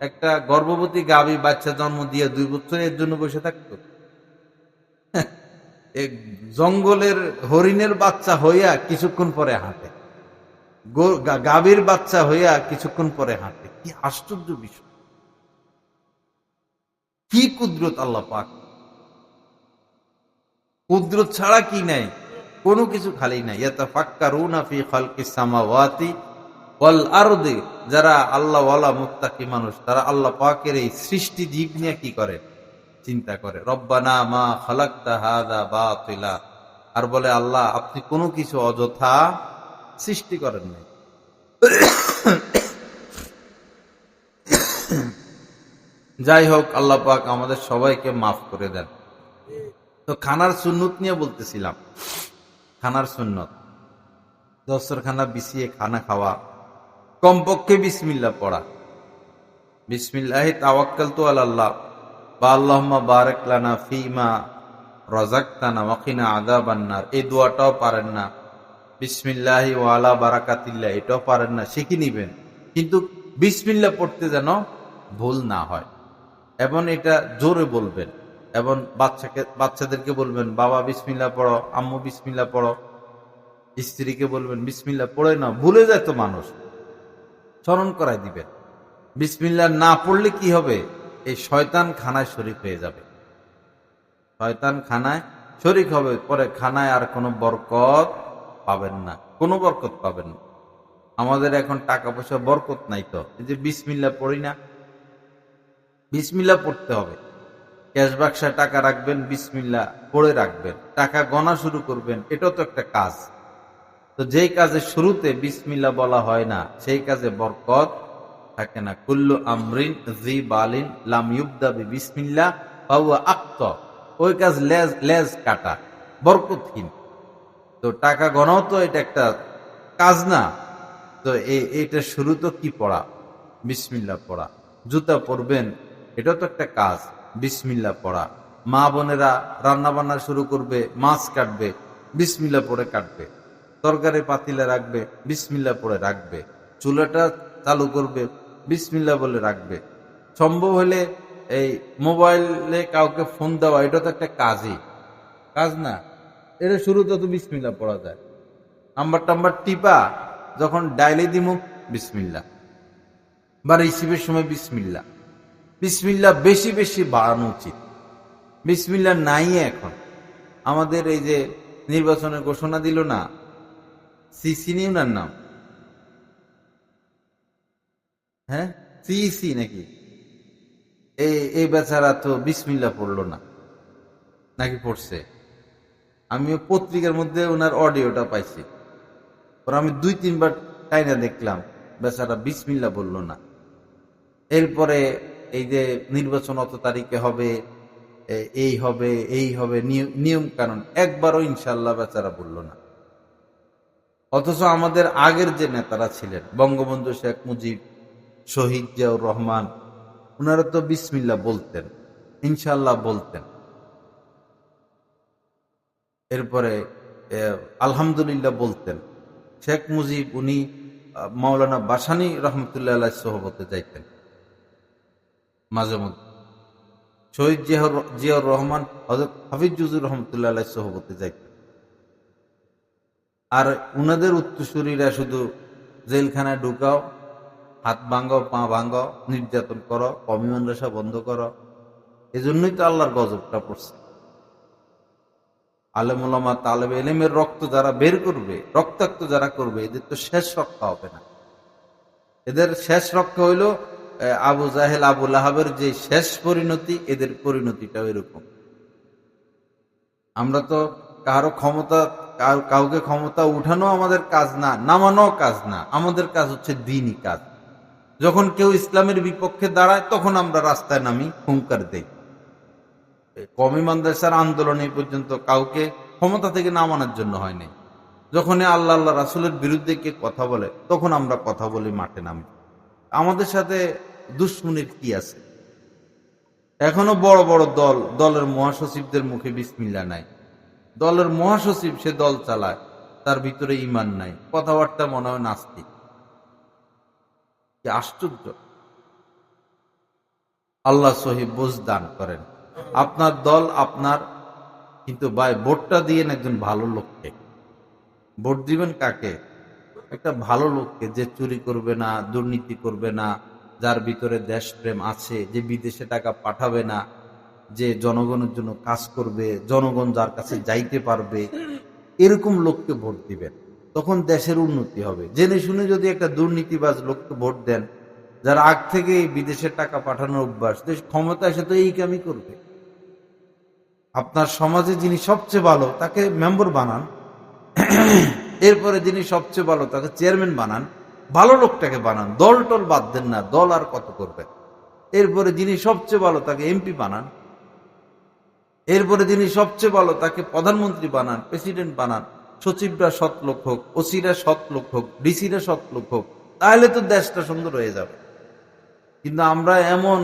একটা গর্ভবতী গাভী বাচ্চা জন্ম দিয়ে 2 বছর এর জন্য বসে থাকতো? এক জঙ্গলের হরিণের বাচ্চা হইয়া কিছুক্ষণ পরে হাঁটে, গাভীর বাচ্চা হইয়া কিছুক্ষণ পরে হাঁটে। কি আশ্চর্য বিষয়, কি কুদরত আল্লাহ পাক! কুদরত ছাড়া কি নাই, কোনো কিছু খালি নাই। ইয়াতাফাক্কারুনা ফি খালকিস সামাওয়াতি ওয়াল আরদি, যারা আল্লাহ ওয়ালা মুত্তাকি মানুষ, তারা আল্লাহ পাকের এই সৃষ্টি জীব নিয়ে কি করে, চিন্তা করে। রব্বানা মা খালাকতা হাযা বাতিলা, আর বলে আল্লাহ আপনি কোনো কিছু অযথা সৃষ্টি করেন নাই। যাই হোক, আল্লাহ পাক আমাদের সবাইকে মাফ করে দেন। তো খানার সুন্নত নিয়ে বলতেছিলাম। খানার সুন্নত, দস্তরখানা বিছিয়ে খানা খাওয়া, কমপক্ষে বিসমিল্লাহ পড়া। বিসমিল্লাহি তাওয়াক্কালতু আলাল্লাহ বা আল্লাহুম্মা বারিক লানা ফীমা রাযাকতানা ওয়া কিনা আযাবান নার, এই দোয়াটাও পারেন না। বিসমিল্লাহি ওয়া আলা বারাকাতিল্লাহ, এটাও পারেন না, শিখে নিবেন। কিন্তু বিসমিল্লাহ পড়তে যেন ভুল না হয়, এবং এটা জোরে বলবেন। এবং বাচ্চাদেরকে বলবেন বাবা বিসমিল্লাহ পড়ো, আম্মু বিসমিল্লাহ পড়ো। স্ত্রীকে বলবেন বিসমিল্লাহ পড়ে না, ভুলে যায় তো মানুষ, স্মরণ করাই দিবেন। বিসমিল্লাহ না পড়লে কি হবে, এই শয়তান খানায় শরীক হয়ে যাবে, শয়তান খানায় শরীক হবে, পরে খানায় আর কোনো বরকত পাবেন না, কোনো বরকত পাবেন না। আমাদের এখন টাকা পয়সা বরকত নাই, তো এই যে বিসমিল্লাহ পড়ি না। বিসমিল্লাহ পড়তে হবে। ক্যাশ বাক্সে টাকা রাখবেন, বিসমিল্লাহ পড়ে রাখবেন। টাকা গণা শুরু করবেন, এটাও তো একটা কাজ। তো যেই কাজের শুরুতে বিসমিল্লাহ বলা হয় না, সেই কাজে বরকত থাকে না। কুল্লু আমরিন জি বালিন লাম ইউবদা বিসমিল্লাহ ফাহুয়া আক্তা, ওই কাজ লেজ কাটা, বরকতহীন। তো টাকা গণাও তো এটা একটা কাজ না। তো এইটা শুরু তো কি পড়া, বিসমিল্লাহ পড়া। জুতা পরবেন, এটাও তো একটা কাজ, বিসমিল্লাহ পড়া। মা বোনেরা রান্না বান্না শুরু করবে, মাছ কাটবে, বিসমিল্লাহ পড়ে কাটবে। তরকারি পাতিলে রাখবে, বিসমিল্লাহ পড়ে রাখবে। চুলাটা চালু করবে, বিসমিল্লাহ বলে রাখবে। সম্ভব হলে এই মোবাইলে কাউকে ফোন দেওয়া, এটা তো একটা কাজই, কাজ না? এটা শুরুতে তো বিসমিল্লাহ পড়া যায়। নাম্বার টাম্বার টিপা যখন ডাইলে দিমু, বিসমিল্লাহ, বা রিসিভের সময় বিসমিল্লাহ। বিসমিল্লাহ বেশি বেশি বাড়ানো উচিত। বিসমিল্লাহ নাই এখন। আমাদের এই যে নির্বাচনের ঘোষণা দিল না, সিসি উনার নাম, হ্যাঁ সিইসি নাকি, এই বেচারা তো বিসমিল্লাহ পড়লো না, নাকি পড়ছে? আমিও পত্রিকার মধ্যে ওনার অডিওটা পাইছি, পর আমি 2-3 বার টাইনা দেখলাম, বেচারা বিসমিল্লাহ বললো না। এরপরে এই যে নির্বাচন অত তারিখে হবে, এই হবে এই হবে, নিয়ম কানুন, একবারও ইনশাল্লাহ বেচারা বললো না। অথচ আমাদের আগের যে নেতারা ছিলেন, বঙ্গবন্ধু শেখ মুজিব, শহীদ জিয়াউর রহমান, ওনারা তো বিসমিল্লাহ বলতেন, ইনশাল্লাহ বলতেন। এরপরে আলহামদুলিল্লাহ বলতেন। শেখ মুজিব উনি মাওলানা বাসানী রহমতুল্লাহ আলাইহির সোহবতে যাইতেন মাঝে মধ্যে। শহীদ জিয়াউর রহমান হযরত হাফিজুর রহমতুল্লাহ আলাইহির সোহবতে যাইতেন। আর উনাদের উত্তরসূরিরা শুধু জেলখানায় ঢুকাও, হাত ভাঙ্গাও, পা ভাঙ্গাও, নির্যাতন করো, কওমি মাদ্রাসা বন্ধ করো। এজন্যই তো আল্লাহর গজবটা পড়ছে। আলেম ওলামা তালেবে ইলমের রক্ত যারা বের করবে, রক্তাক্ত যারা করবে, এদের তো শেষ রক্ষা হবে না। এদের শেষ রক্ষা হইল আবু জাহেল, আবু লাহাবের যে শেষ পরিণতি, এদের পরিণতিটাও এরকম। আমরা তো কারো ক্ষমতা, কাউকে ক্ষমতা উঠানো আমাদের কাজ না, নামানো কাজ না। আমাদের কাজ হচ্ছে দ্বীনি কাজ। যখন কেউ ইসলামের বিপক্ষে দাঁড়ায়, তখন আমরা রাস্তায় নামি, হুঙ্কার দেই। কওমি মাদ্রাসার আন্দোলন এই পর্যন্ত কাউকে ক্ষমতা থেকে নামানোর জন্য হয়নি। যখন আল্লাহ আল্লাহ রাসূলের বিরুদ্ধে কে কথা বলে, তখন আমরা কথা বলি, মাঠে নামি। আমাদের সাথে দুশ্মনের কি আছে? এখনো বড় বড় দলের মহাসচিবদের মুখে বিসমিল্লাহ নাই। দলের মহাসচিব, সে দল চালায়, তার ভিতরে ঈমান নাই, কথাবার্তা মনে হয় নাস্তিক। কি আশ্চর্য! আল্লাহ সহি বুঝ দান করেন। আপনার দল আপনার কিন্তু ভাই ভোটটা দিয়েন একজন ভালো লোককে। ভোট দিবেন কাকে? একটা ভালো লোককে, যে চুরি করবে না, দুর্নীতি করবে না, যার ভিতরে দেশপ্রেম আছে, যে বিদেশে টাকা পাঠাবে না, যে জনগণের জন্য কাজ করবে, জনগণ যার কাছে যাইতে পারবে, এরকম লোককে ভোট দিবেন। তখন দেশের উন্নতি হবে। জেনে শুনে যদি একটা দুর্নীতিবাজ লোককে ভোট দেন, যার আগ থেকে বিদেশে টাকা পাঠানোর অভ্যাস, দেশ ক্ষমতা এসে তো এই কামই করবে। আপনার সমাজে যিনি সবচেয়ে ভালো তাকে মেম্বার বানান, এরপরে যিনি সবচেয়ে ভালো তাকে চেয়ারম্যান বানান, ভালো লোকটাকে বানান, দল টল বাদ দেন না, দল আর কত করবে। এরপরে যিনি সবচেয়ে ভালো তাকে এমপি বানান, এরপরে যিনি সবচেয়ে ভালো তাকে প্রধানমন্ত্রী বানান, প্রেসিডেন্ট বানান, সচিবরা সৎ লোক হোক, ওসিরা সৎ লোক হোক, ডিসিরা সৎ লোক হোক, তাহলে তো দেশটা সুন্দর হয়ে যাবে। কিন্তু আমরা এমন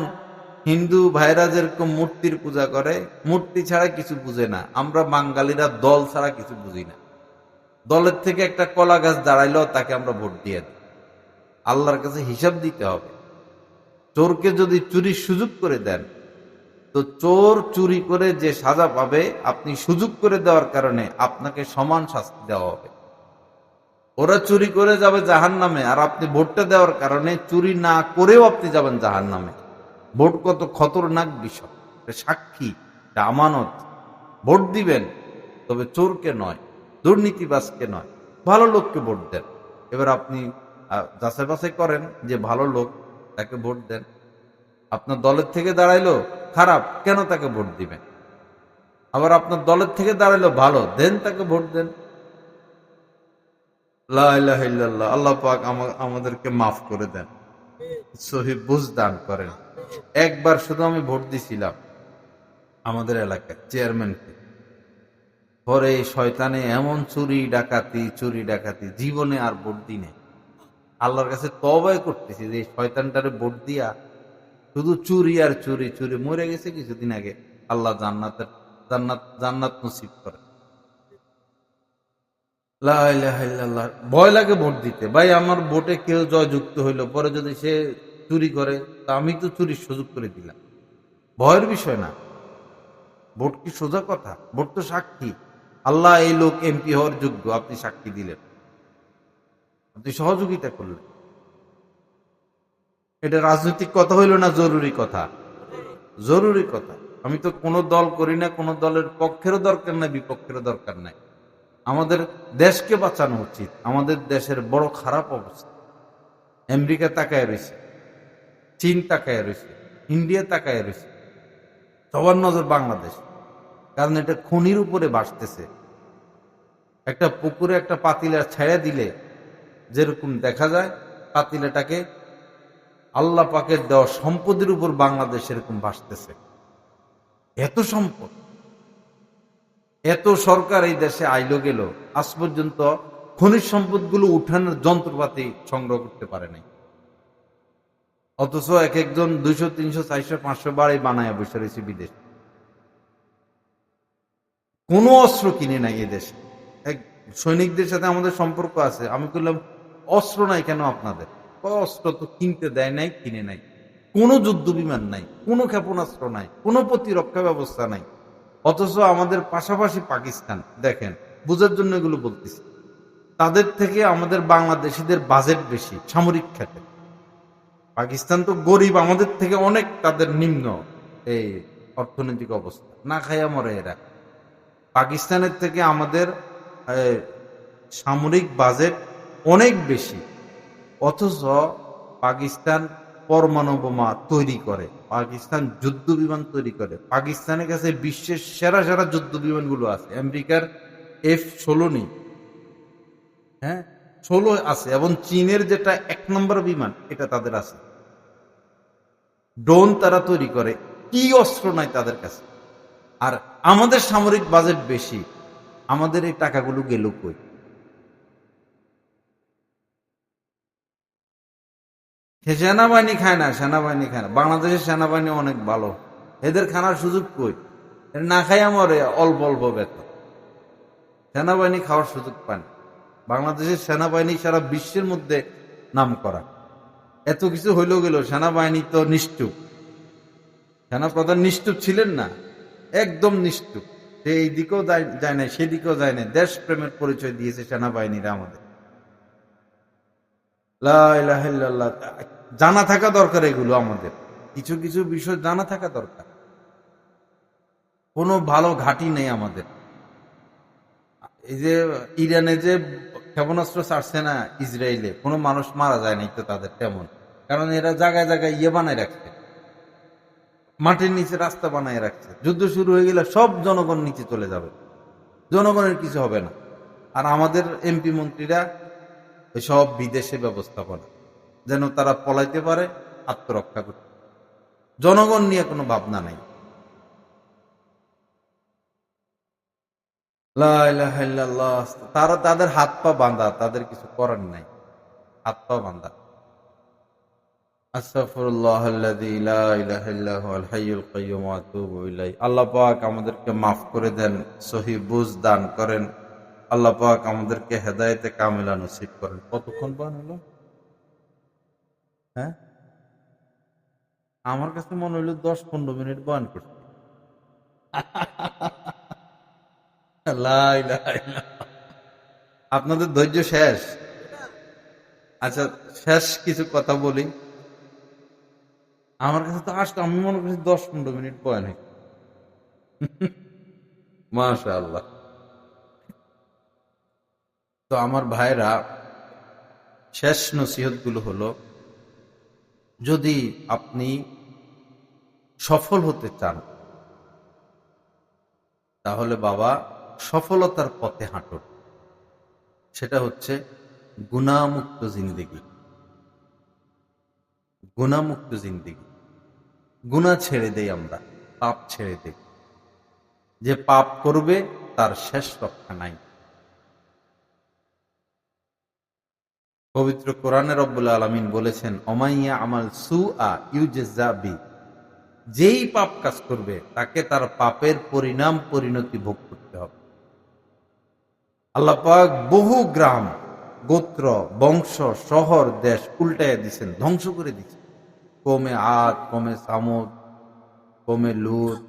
হিন্দু ভাইরা যেরকম মূর্তির পূজা করে, মূর্তি ছাড়া কিছু বুঝে না, আমরা বাঙালিরা দল ছাড়া কিছু বুঝি না। দলের থেকে একটা কলা গাছ দাঁড়াইলো তাকে আমরা ভোট দিয়ে দিই। আল্লাহর কাছে হিসাব দিতে হবে। চোরকে যদি চুরির সুযোগ করে দেন, তো চোর চুরি করে যে সাজা পাবে, আপনি সুযোগ করে দেওয়ার কারণে আপনাকে সমান শাস্তি দেওয়া হবে। ওরা চুরি করে যাবে জাহান্নামে, আর আপনি ভোটটা দেওয়ার কারণে চুরি না করেও আপনি যাবেন জাহান্নামে। ভোট কত খতরনাক বিষয়, সাক্ষী, আমানত। ভোট দিবেন, তবে চোরকে নয়, দুর্নীতিবাজকে নয়, ভালো লোককে ভোট দেন। এবার আপনি যাচাই বাছাই করেন যে ভালো লোক, তাকে ভোট দেন। আপনার দলের থেকে দাঁড়াইলো খারাপ, কেন তাকে ভোট দিবেন? আবার আপনার দলের থেকে দাঁড়াইলো ভালো, দেন তাকে ভোট দেন। লা ইলাহা ইল্লাল্লাহ। আল্লাহ পাক আমাদেরকে মাফ করে দেন, সহি বুঝ দান করেন। একবার শুধু আমি ভোট দিছিলাম আমাদের এলাকায় চেয়ারম্যানকে, পরে শয়তানে এমন চুরি ডাকাতি, জীবনে আর ভোট দিই নাই। আল্লাহর কাছে তওবা করতেছি যে শয়তানটারে ভোট দিয়া শুধু চুরি আর চুরি, মরে গেছে কিছুদিন আগে। আল্লাহ জান্নাত নসিব করে। লা ইলাহা ইল্লাল্লাহ। ভয় লাগে ভোট দিতে। ভাই আমার ভোটে কেউ জয়যুক্ত হইলো, পরে যদি সে চুরি করে, তা আমি তো চুরির সুযোগ করে দিলাম। ভয়ের বিষয় না। ভোট কি সোজা কথা? ভোট তো সাক্ষী। আল্লাহ এই লোক এমপি হওয়ার যোগ্য, আপনি সাক্ষী দিলেন, আপনি সহযোগিতা করলেন। এটা রাজনৈতিক কথা হইল না জরুরি কথা? জরুরি কথা। আমি তো কোনো দল করি না, কোনো দলের পক্ষেরও দরকার নাই, বিপক্ষেরও দরকার নাই। আমাদের দেশকে বাঁচানো উচিত। আমাদের দেশের বড় খারাপ অবস্থা। আমেরিকা তাকায় রয়েছে, চীন তাকায় রয়েছে, ইন্ডিয়া তাকায় রয়েছে, সবার নজর বাংলাদেশ। কারণ এটা খনির উপরে ভাসতেছে। একটা পুকুরে একটা পাতিলা ছেড়ে দিলে যেরকম দেখা যায়, পাতিলাটাকে আল্লাহ পাকের দেওয়া সম্পদের উপর বাংলাদেশ এরকম ভাসতেছে। এত সম্পদ, এত সরকার এই দেশে আইলো গেল, আজ পর্যন্ত খনিজ সম্পদগুলো উঠানোর যন্ত্রপাতি সংগ্রহ করতে পারে নাই। অথচ এক একজন 200, 300, 400, 500 বাড়ি বানায় বসে রয়েছে বিদেশ। কোনো অস্ত্র কিনে নাই এদেশে। এক সৈনিকদের সাথে আমাদের সম্পর্ক আছে, আমি বললাম অস্ত্র নাই কেন আপনাদের? অস্ত্র তো কিনতে দেয় নাই, কিনে নাই। কোনো যুদ্ধ বিমান নাই, কোনো ক্ষেপণাস্ত্র নাই, কোনো প্রতিরক্ষা ব্যবস্থা নাই। অথচ আমাদের পাশাপাশি পাকিস্তান, দেখেন বুঝার জন্য এগুলো বলতেছি, তাদের থেকে আমাদের বাংলাদেশিদের বাজেট বেশি সামরিক খাতে। পাকিস্তান তো গরিব, আমাদের থেকে অনেক তাদের নিম্ন এই অর্থনৈতিক অবস্থা, না খাইয়া মরে এরা। পাকিস্তানের থেকে আমাদের সামরিক বাজেট অনেক বেশি। অথচ পাকিস্তান পরমাণু বোমা তৈরি করে, পাকিস্তান যুদ্ধ বিমান তৈরি করে, পাকিস্তানের কাছে বিশ্বের সেরা সেরা যুদ্ধ বিমানগুলো আছে। আমেরিকার F-16 নেই, হ্যাঁ 16 আছে, এবং চীনের যেটা 1 নম্বর বিমান এটা তাদের আছে। ড্রোন তারা তৈরি করে, কি অস্ত্র নাই তাদের কাছে। আর আমাদের সামরিক বাজেট বেশি, আমাদের এই টাকাগুলো গেল কই? সেনাবাহিনী খায় না, সেনাবাহিনী খায় না। বাংলাদেশের সেনাবাহিনী অনেক ভালো, এদের খানার সুযোগ কই? না খাই মরে, অল্প অল্প বেতন। সেনাবাহিনী খাওয়ার সুযোগ পান। বাংলাদেশের সেনাবাহিনী সারা বিশ্বের মধ্যে নাম করা। এত কিছু হইলেও গেল, সেনাবাহিনী তো নিষ্ঠুর। সেনাপ্রধান নিষ্ঠুর ছিলেন না, একদম নিষ্ঠুর। সে এই দিকেও যায় না, সেদিকেও যায় না, দেশপ্রেমের পরিচয় দিয়েছে সেনাবাহিনীরা আমাদের। লা ইলাহা ইল্লাল্লাহ। জানা থাকা দরকার এগুলো, আমাদের কিছু কিছু বিষয় জানা থাকা দরকার। কোনো ভালো ঘাঁটি নেই আমাদের। এই যে ইরানে যে ক্ষেপণাস্ত্র ছাড়ছে না ইসরায়েলে, কোনো মানুষ মারা যায় নাই তো তাদের তেমন, কারণ এরা জায়গায় জায়গায় বানায় রাখছে, মাটির নিচে রাস্তা বানায় রাখছে। যুদ্ধ শুরু হয়ে গেলে সব জনগণ নিচে চলে যাবে, জনগণের কিছু হবে না। আর আমাদের এমপি মন্ত্রীরা সব বিদেশে ব্যবস্থাপনা, যেন তারা পলাইতে পারে, আত্মরক্ষা করতে। জনগণ নিয়ে কোনো ভাবনা নাই। লা ইলাহা ইল্লাল্লাহ। তারা তাদের হাত পা বাঁধা, তাদের কিছু করার নাই, হাত পা বাঁধা। আস্তাগফিরুল্লাহাল্লাযী লা ইলাহা ইল্লা হুয়াল হাইয়ুল কাইয়্যুম ওয়া আতুবু ইলাইহি। আল্লাহ পাক আমাদেরকে মাফ করে দেন, সহিহ বুঝ দান করেন। আল্লাহ পাক আমাদেরকে হেদায়েতে কামিলা নসিব করেন। কতক্ষণ বয়ান হলো? হ্যাঁ, আমার কাছে মনে হইলো 10-15 মিনিট বয়ান করছি। লা ইলাহা ইল্লাল্লাহ। আপনাদের ধৈর্য শেষ? আচ্ছা, শেষ কিছু কথা বলি। আমার কাছে তো আসতো, আমি মনে করছি 10-15 মিনিট বয়ান হয়েছে। মাশাআল্লাহ। তো আমার ভাইরা, শেষ নসিহত গুলো হলো, যদি আপনি সফল হতে চান তাহলে বাবা সফলতার পথে হাঁটুন। সেটা হচ্ছে গুনাহমুক্ত জিন্দেগি। গুনাহমুক্ত জিন্দেগি, গুনাহ ছেড়ে দেই আমরা, পাপ ছেড়ে দেই। যে পাপ করবে তার শেষ রক্ষা নাই। পবিত্র কোরআনে রব্বুল আলামিন বলেছেন, অমাইয়া আমাল সুআ ইউজাযা বি। যেই পাপ কাজ করবে তাকে তার পাপের পরিণাম পরিণতি ভোগ করতে হবে। আল্লাহ পাক বহু গ্রাম, গোত্র, বংশ, শহর, দেশ উল্টাইয়া দিচ্ছেন, ধ্বংস করে দিচ্ছেন। কমে আদ, কমে সামুদ, কমে লূত,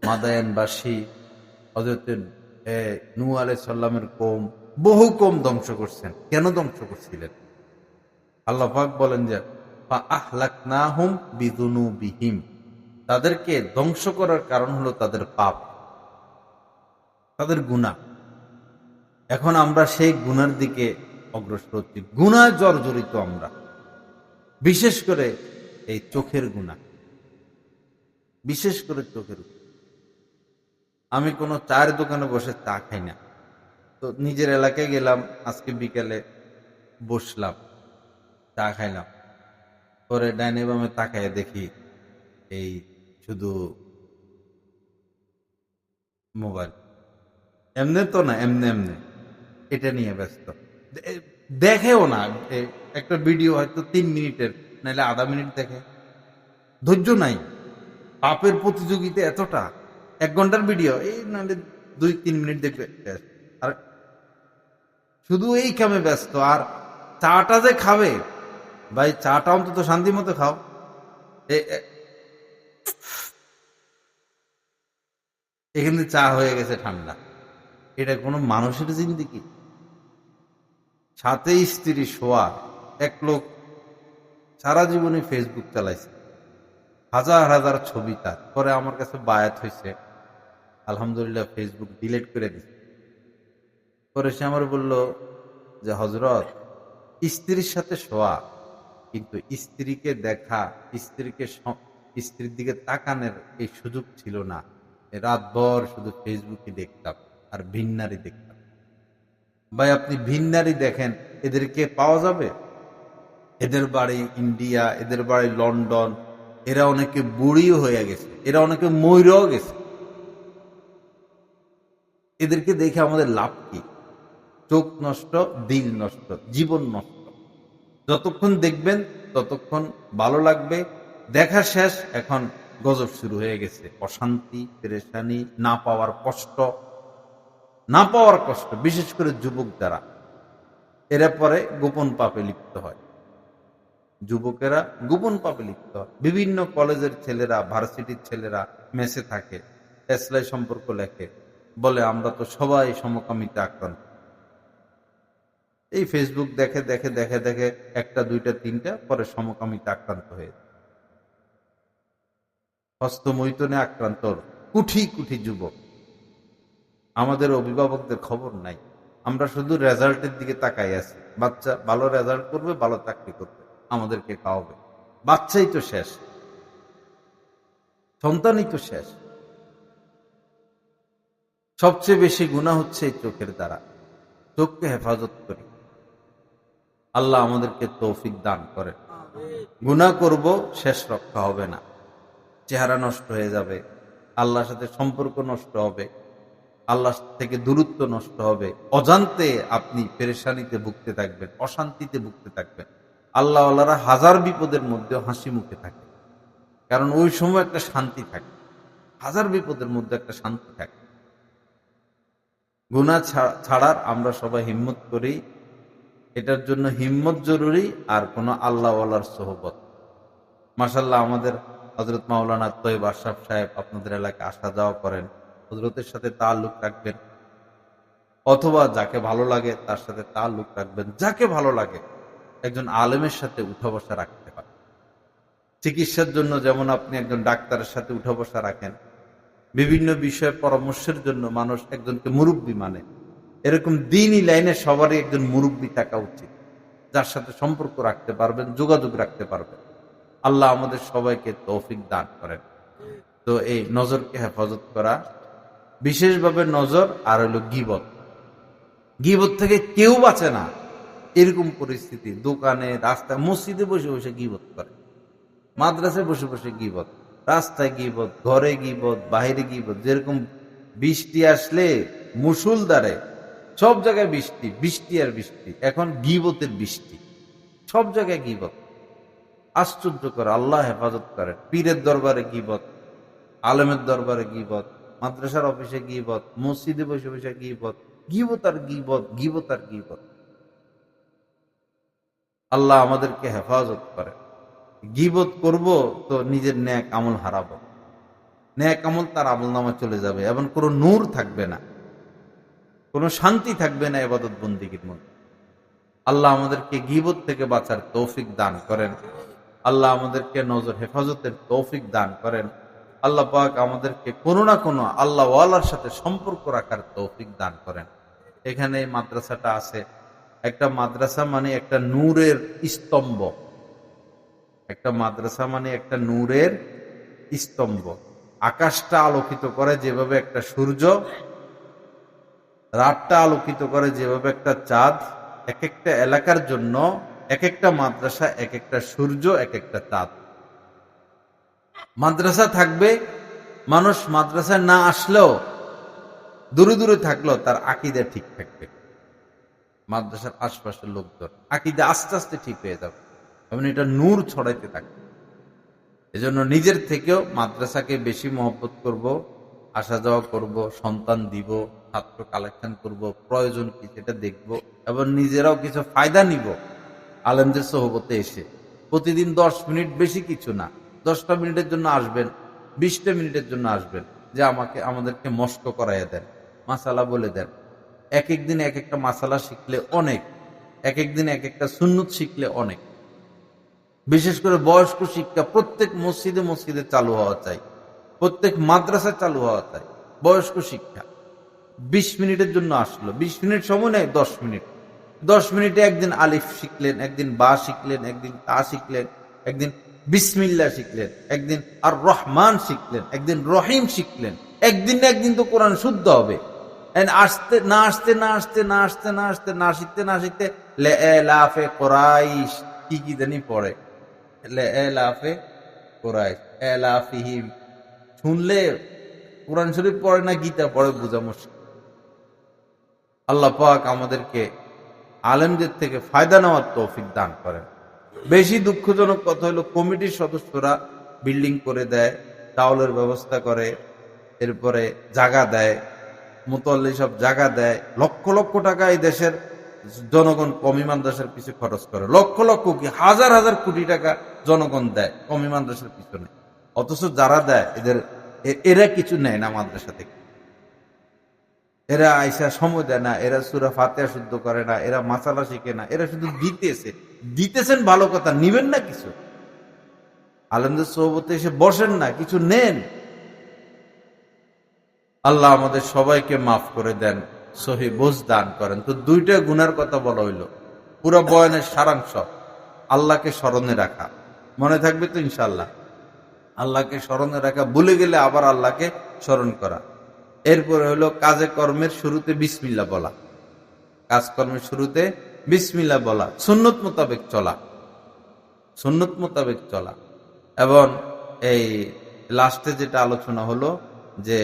মাদায়ানবাসী, হযরত নূহ আলাইহিস সালামের কওম, বহু কওম ধ্বংস করছেন। কেন ধ্বংস করছিলেন? আল্লাহ পাক বলেন যে ফা আহলাকনাহুম বিযুনুবিহিম। তাদেরকে ধ্বংস করার কারণ হলো তাদের পাপ, তাদের গুনাহ। এখন আমরা সেই গুনার দিকে অগ্রসর হচ্ছি, গুনাহ জর্জরিত আমরা। বিশেষ করে এই চোখের গুনাহ, বিশেষ করে চোখের গুনাহ। আমি কোনো চায়ের দোকানে বসে চা খাই না, তো নিজের এলাকায় গেলাম, আজকে বিকেলে বসলাম, চা খাইলাম, পরে ডাইনে বামে তাকায় দেখি এই শুধু মোবাইল। এমনি তো না, এমনি এমনি এটা নিয়ে ব্যস্ত। দেখেও না, একটা ভিডিও হয়তো 3 মিনিটের, নাহলে আধা মিনিট দেখে। ধৈর্য নাই। পাপের প্রতিযোগিতা এতটা, 1 ঘন্টার ভিডিও এই নাহলে 2-3 মিনিট দেখবে, আর শুধু এই কামে ব্যস্ত। আর চাটা যে খাবে, ভাই চাটা অন্তত শান্তি মতো খাও। এখানে চা হয়ে গেছে ঠান্ডা। এটা কোনো মানুষের জিন্দেগি? সাথে স্ত্রী শোয়া। এক লোক সারা জীবনে ফেসবুক চালাইছে, হাজার হাজার ছবি তার, পরে আমার কাছে বায়াত হয়েছে, আলহামদুলিল্লাহ ফেসবুক ডিলিট করে দিছে। পরে সে আমার বলল যে হযরত, স্ত্রীর সাথে শোয়া, কিন্তু স্ত্রীকে দেখা, স্ত্রীর দিকে তাকানোর এই সুযোগ ছিল না। রাতভর শুধু ফেসবুকে দেখতাম আর ভিন্নারি দেখতাম। ভাই আপনি ভিন্নারি দেখেন, এদেরকে পাওয়া যাবে? এদের বাড়ি ইন্ডিয়া, এদের বাড়ি লন্ডন, এরা অনেকে বুড়িও হয়ে গেছে, এরা অনেকে মইরাও গেছে। এদেরকে দেখে আমাদের লাভ কি? চোখ নষ্ট, দিল নষ্ট, জীবন নষ্ট। যতক্ষণ দেখবেন ততক্ষণ ভালো লাগবে, দেখা শেষ, এখন গজব শুরু হয়ে গেছে। অশান্তি, পেরেশানি, না পাওয়ার কষ্ট, না পাওয়ার কষ্ট, বিশেষ করে যুবক যারা, এরা পরে গোপন পাপে লিপ্ত হয়। যুবকেরা গোপন পাপে লিপ্ত হয়। বিভিন্ন কলেজের ছেলেরা, ভার্সিটির ছেলেরা মেসে থাকে, এসলাই সম্পর্ক লেখে, বলে আমরা তো সবাই সমকামিতে আক্রান্ত। এই ফেসবুক দেখে দেখে দেখে দেখে একটা দুইটা তিনটা পরে সমকামিতে আক্রান্ত হয়ে যায়। হস্তমৈথুনে আক্রান্ত কুঠি কুঠি যুবক। আমাদের অভিভাবকদের খবর নাই, আমরা শুধু রেজাল্টের দিকে তাকাই আছি। বাচ্চা ভালো রেজাল্ট করবে, ভালো চাকরি করবে, আমাদেরকে খাওয়াবে। বাচ্চাই তো শেষ, সন্তানই তো শেষ। সবচেয়ে বেশি গুনাহ হচ্ছে এই চোখের দ্বারা। চোখকে হেফাজত করি, আল্লাহ আমাদেরকে তৌফিক দান করে। গুনাহ করব, শেষ রক্ষা হবে না, চেহারা নষ্ট হয়ে যাবে, আল্লাহর সাথে সম্পর্ক নষ্ট হবে, আল্লাহ থেকে দূরত্ব নষ্ট হবে। অজান্তে আপনি পেরেশানিতে ভুগতে থাকবেন, অশান্তিতে ভুগতে থাকবেন। আল্লাহ আল্লাহরা হাজার বিপদের মধ্যে হাসি মুখে থাকে, কারণ ওই সময় একটা শান্তি থাকে। হাজার বিপদের মধ্যে একটা শান্তি থাকে। গুনাহ ছাড়ার আমরা সবাই হিম্মত করি, এটার জন্য হিম্মত জরুরি, আর কোন আল্লাহ ওয়ালার সোহবত। মাশাআল্লাহ, আমাদের হযরত মাওলানা তৈয়ব আশরাফ সাহেব আপনাদের এলাকায় আসা যাওয়া করেন, হযরতের সাথে তাল্লুক রাখবেন, অথবা যাকে ভালো লাগে তার সাথে তাল্লুক রাখবেন। যাকে ভালো লাগে একজন আলেমের সাথে উঠা বসা রাখতে হয়। চিকিৎসার জন্য যেমন আপনি একজন ডাক্তারের সাথে উঠা বসা রাখেন, বিভিন্ন বিষয়ে পরামর্শের জন্য মানুষ একজনকে মুরব্বী মানে, এরকম দ্বীনি লাইনে সবারই একজন মুরব্বী থাকা উচিত, যার সাথে সম্পর্ক রাখতে পারবেন, যোগাযোগ রাখতে পারবেন। আল্লাহ আমাদের সবাইকে তৌফিক দান করেন। তো এই নজরকে হেফাজত করা, বিশেষভাবে নজর, আর হলো গীবত। গীবত থেকে কেউ বাঁচে না। এরকম পরিস্থিতি দোকানে, রাস্তায়, মসজিদে বসে বসে গীবত করে, মাদ্রাসায় বসে বসে গীবত, রাস্তায় গীবত, ঘরে গীবত, বাইরে গীবত। যেরকম বৃষ্টি আসলে মুষলধারে সব জায়গায় বৃষ্টি, বৃষ্টি আর বৃষ্টি, এখন গীবতের বৃষ্টি, সব জায়গায় গীবত। আশ্চর্য করে, আল্লাহ হেফাজত করেন। পীরের দরবারে গীবত, আলেমের দরবারে গীবত, মাদ্রাসার অফিসে গীবত, মসজিদে বসে বসে গীবত, গীবত আর গীবত, গীবত আর গীবত। আল্লাহ আমাদেরকে হেফাজত করে। গীবত করব তো নিজের নেক আমল হারাবো, নেক আমল তার আমল নামা চলে যাবে, এবং কোনো নূর থাকবে না, কোনো শান্তি থাকবে না ইবাদত বন্দেগীর মধ্যে। আল্লাহ আমাদেরকে গীবত থেকে বাঁচার তৌফিক দান করেন। আল্লাহ আমাদেরকে নজর হেফাজতের তৌফিক দান করেন। আল্লাহ পাক আমাদেরকে কোনো না কোনো আল্লাহ ওয়ালার সাথে সম্পর্ক রাখার তৌফিক দান করেন। এখানে মাদ্রাসাটা আছে, একটা মাদ্রাসা মানে একটা নূরের স্তম্ভ, একটা মাদ্রাসা মানে একটা নূরের স্তম্ভ। আকাশটা আলোকিত করে যেভাবে একটা সূর্য, রাতটা আলোকিত করে যেভাবে একটা চাঁদ, এক একটা এলাকার জন্য এক একটা মাদ্রাসা, এক একটা সূর্য, এক একটা চাঁদ। মাদ্রাসা থাকবে, মানুষ মাদ্রাসায় না আসলেও, দূরে দূরে থাকলেও তার আকীদা ঠিক থাকবে। মাদ্রাসার আশপাশের লোকজন আকীদা আস্তে আস্তে ঠিক হয়ে যাবে, এবং এটা নূর ছড়াইতে থাকবে। এজন্য নিজের থেকেও মাদ্রাসাকে বেশি মহব্বত করব, আসা যাওয়া করব, সন্তান দিব, ছাত্র কালেকশন করব, প্রয়োজন কি সেটা দেখব, এবং নিজেরাও কিছু ফায়দা নিব আলেমদের সোহবতে এসে। প্রতিদিন 10 মিনিট, বেশি কিছু না, 10টা মিনিটের জন্য আসবেন, 20টা মিনিটের জন্য আসবেন, যে আমাদেরকে মস্ক করাইয়া দেন, মাসালা বলে দেন। এক একদিন এক একটা মাসালা শিখলে অনেক, এক একদিন এক একটা সুন্নত শিখলে অনেক। বিশেষ করে বয়স্ক শিক্ষা প্রত্যেক মসজিদে মসজিদে চালু হওয়া চাই, প্রত্যেক মাদ্রাসায় চালু হওয়া চাই। বয়স্ক শিক্ষা 20 মিনিটের জন্য আসলো, 20 মিনিট সময় নেই, 10 মিনিট, 10 মিনিটে একদিন আলিফ শিখলেন, একদিন বা শিখলেন, একদিন তা শিখলেন, একদিন বিসমিল্লাহ শিখলেন, একদিন আর রহমান শিখলেন, একদিন রহিম শিখলেন। একদিন না একদিন তো কোরআন শুদ্ধ হবে। আসতে না আসতে না আসতে না আসতে না আসতে না শিখতে না শিখতে লাফে কোরাইশ কি কি জানি পড়ে, লাফে কোরাইশ এলাফিহিম শুনলে কোরআন শরীফ পড়ে না, গীতা পড়ে, বোঝা মুশকিল। আল্লাহ পাক আমাদেরকে আলেমদের থেকে ফায়দা নেওয়ার তৌফিক দান করেন। বেশি দুঃখজনক কথা হলো, কমিটির সদস্যরা বিল্ডিং করে দেয়, চাউলের ব্যবস্থা করে, এরপরে জায়গা দেয়, মুতল্লি সব জায়গা দেয়, লক্ষ লক্ষ টাকা এই দেশের জনগণ কওমি মাদ্রাসার পিছনে খরচ করে, লক্ষ লক্ষ কি হাজার হাজার কোটি টাকা জনগণ দেয় কওমি মাদ্রাসার পিছনে। অথচ যারা দেয় এরা কিছু নেয় না মাদ্রাসা থেকে। এরা আইসা সময় দেয় না, এরা সূরা ফাতিহা শুদ্ধ করে না, এরা মাসালা শিখে না, এরা শুধু দিতেছেন ভালো কথা, নিবেন না কিছু। আলেমদের সোহবতে এসে বসেন না, কিছু নেন। আল্লাহ আমাদের সবাইকে মাফ করে দেন, সহি বোঝ দান করেন। তো দুইটা গুনার কথা বলা হইল, পুরো বয়ানের সারাংশ আল্লাহকে স্মরণে রাখা। মনে থাকবে তো ইনশাআল্লাহ? আল্লাহকে স্মরণে রাখা, ভুলে গেলে আবার আল্লাহকে স্মরণ করা। এরপরে হলো কাজে কর্মের শুরুতে বিসমিল্লাহ বলা, কাজকর্মের শুরুতে বিসমিল্লাহ বলা, সুন্নত মোতাবেক চলা, সুন্নত মোতাবেক চলা। এবং এই লাস্টে যেটা আলোচনা হলো যে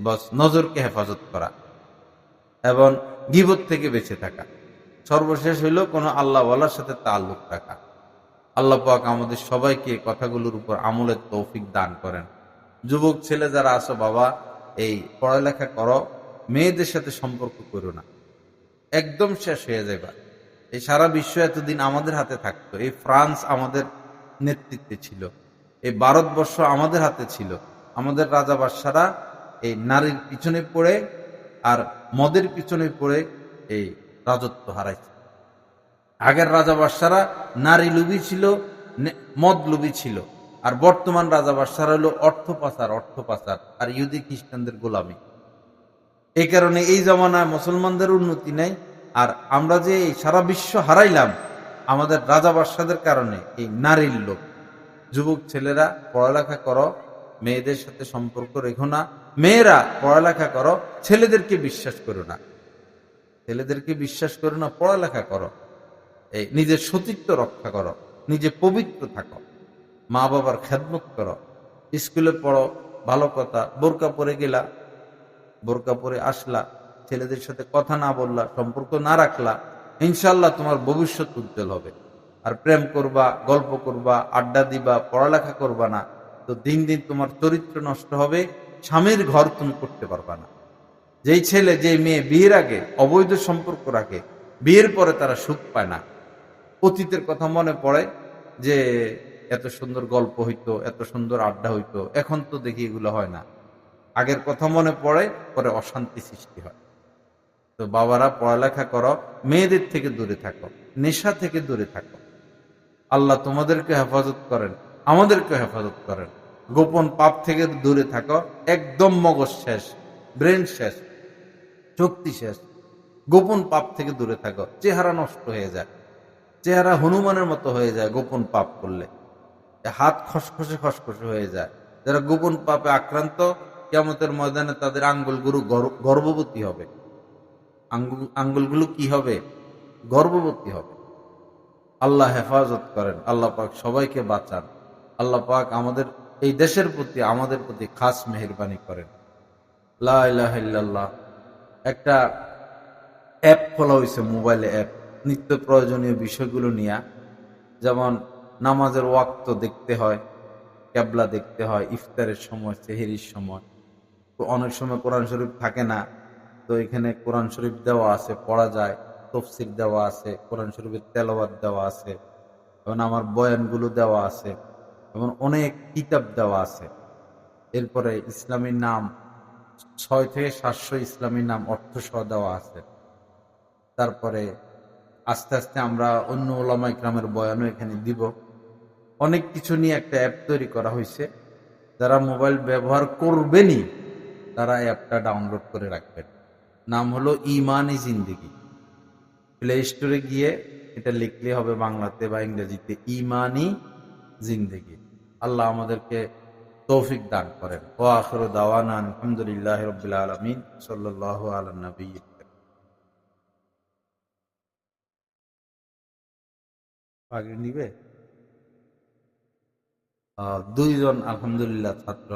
বস নজরকে হেফাজত করা এবং গীবত থেকে বেঁচে থাকা। সর্বশেষ হইল কোন আল্লাহ ওয়ালার সাথে তাআল্লুক রাখা। আল্লাহ পাক আমাদের সবাইকে কথাগুলোর উপর আমলের তৌফিক দান করেন। যুবক ছেলে যারা আছো বাবা, এই পড়ালেখা করো, মেয়েদের সাথে সম্পর্ক করো না, একদম শেষ হয়ে যাবে। এই সারা বিশ্ব এতদিন আমাদের হাতে থাকতো, এই ফ্রান্স আমাদের নেতৃত্বে ছিল, এই ভারতবর্ষ আমাদের হাতে ছিল। আমাদের রাজা বাদশারা এই নারীর পিছনে পড়ে আর মদের পিছনে পড়ে এই রাজত্ব হারাইছে। আগের রাজা বাদশারা নারী লুবি ছিল, মদ লুবি ছিল। আর বর্তমান রাজা বাদশারা হলো অর্থ পাচার আর ইহুদি খ্রিস্টানদের গোলামি। এই কারণে এই জমানায় মুসলমানদের উন্নতি নেই। আর আমরা যে সারা বিশ্ব হারাইলাম আমাদের রাজা বাদশাদের কারণে, এই নারীর লোক। যুবক ছেলেরা পড়ালেখা করো, মেয়েদের সাথে সম্পর্ক রেখো না। মেয়েরা পড়ালেখা করো, ছেলেদেরকে বিশ্বাস করো না, ছেলেদেরকে বিশ্বাস করো না, পড়ালেখা করো। এই নিজের সতীত্ব রক্ষা করো, নিজে পবিত্র থাকো, মা বাবার খেদমত করো, স্কুলে পড়ো, ভালো কথা। বোরকা পরে গেলা, বোরকা পরে আসলা, ছেলেদের সাথে কথা না বললা, সম্পর্ক না রাখলা, ইনশাল্লাহ তোমার ভবিষ্যৎ উজ্জ্বল হবে। আর প্রেম করবা, গল্প করবা, আড্ডা দিবা, পড়ালেখা করবা না, তো দিন দিন তোমার চরিত্র নষ্ট হবে, স্বামীর ঘর তুমি করতে পারবা না। যেই ছেলে যে মেয়ে বিয়ের আগে অবৈধ সম্পর্ক রাখে, বিয়ের পরে তারা সুখ পায় না। অতীতের কথা মনে পড়ে যে এত সুন্দর গল্প হইতো, এত সুন্দর আড্ডা হইতো, এখন তো দেখি এগুলো হয় না। আগের কথা মনে পড়ে, পরে অশান্তি সৃষ্টি হয়। তো বাবারা পড়ালেখা করো, মেয়েদের থেকে দূরে থাকো, নেশা থেকে দূরে থাকো। আল্লাহ তোমাদেরকে হেফাজত করেন, আমাদেরকে হেফাজত করেন। গোপন পাপ থেকে দূরে থাকো, একদম মগজ শেষ, ব্রেন শেষ, শক্তি শেষ। গোপন পাপ থেকে দূরে থাকো, চেহারা নষ্ট হয়ে যায়, চেহারা হনুমানের মতো হয়ে যায় গোপন পাপ করলে, হাত খসখসে হয়ে যায়। যারা গোপন পাপে আক্রান্ত, কিয়ামতের ময়দানে তাদের আঙ্গুলগুলো গর্ভবতী হবে, আঙ্গুলগুলো কি হবে? গর্ভবতী হবে। আল্লাহ হেফাজত করেন, আল্লাহ পাক সবাইকে বাঁচান। আল্লাহ পাক আমাদের এই দেশের প্রতি, আমাদের প্রতি খাস মেহেরবানি করেন। লা ইলাহা ইল্লাল্লাহ। একটা অ্যাপ খোলা হয়েছে, মোবাইলে অ্যাপ, নিত্য প্রয়োজনীয় বিষয়গুলো নিয়ে। যেমন নামাজের ওয়াক্ত দেখতে হয়, ক্যাবলা দেখতে হয়, ইফতারের সময়, সেহেরির সময়। তো অনেক সময় কোরআন শরীফ থাকে না, তো এখানে কোরআন শরীফ দেওয়া আছে, পড়া যায়, তফসির দেওয়া আছে, কোরআন শরীফের তেলাওয়াত দেওয়া আছে, এবং আমার বয়ানগুলো দেওয়া আছে, এবং অনেক কিতাব দেওয়া আছে। এরপরে ইসলামী নাম 6 থেকে 700 ইসলামী নাম অর্থ সহ দেওয়া আছে। তারপরে আস্তে আস্তে আমরা অন্য ওলামা ইকরামের বয়ানও এখানে দিব। অনেক কিছু নিয়ে একটা অ্যাপ তৈরি করা হয়েছে। যারা মোবাইল ব্যবহার করবেনই তারা অ্যাপটা ডাউনলোড করে রাখবেন। নাম হলো ইমানি জিন্দেগি। প্লে স্টোরে গিয়ে এটা লিখলে হবে বাংলাতে বা ইংরেজিতে, ইমানি জিন্দেগি। আল্লাহ আমাদেরকে তৌফিক দান করেন। ওয়া আখিরু দাওয়ানা আলহামদুলিল্লাহি রাব্বিল আলামিন। সাল্লাল্লাহু আলা নবিয়্যিল কারীম। আগে নিবে 2 জন আলহামদুলিল্লাহ ছাত্র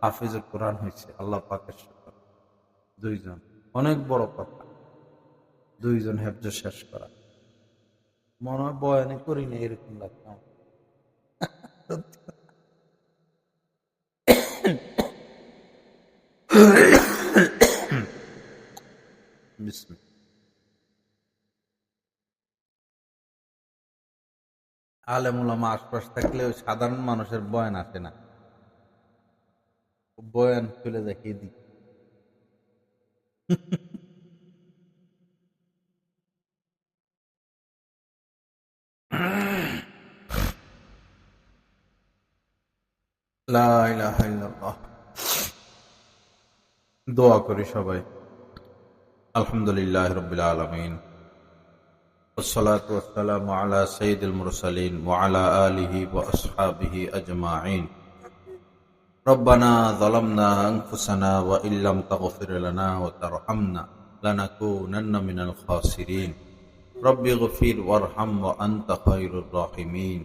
হাফিজুল কোরআন হয়েছে, আল্লাহ পাকের শুকর। 2 জন, অনেক বড় কথা। 2 জন হেফজ শেষ করা, মনে হয় বয়ানে করি না এরকম লাগছে আমার। বিসমিল্লাহ। আলেম ওলামা আশপাশ থাকলে ওই সাধারণ মানুষের বয়ান আসে না, বয়ান চলে যায় এদিক। লা ইলাহা ইল্লাল্লাহ। দোয়া করি সবাই। আলহামদুলিল্লাহ রাব্বিল আলামিন, والصلاة والسلام على سيد المرسلين وعلى آله وأصحابه أجمعين. ربنا ظلمنا أنفسنا وإن لم تغفر لنا وترحمنا لنكونن من الخاسرين. رب اغفر وارحم وأنت خير الراحمين.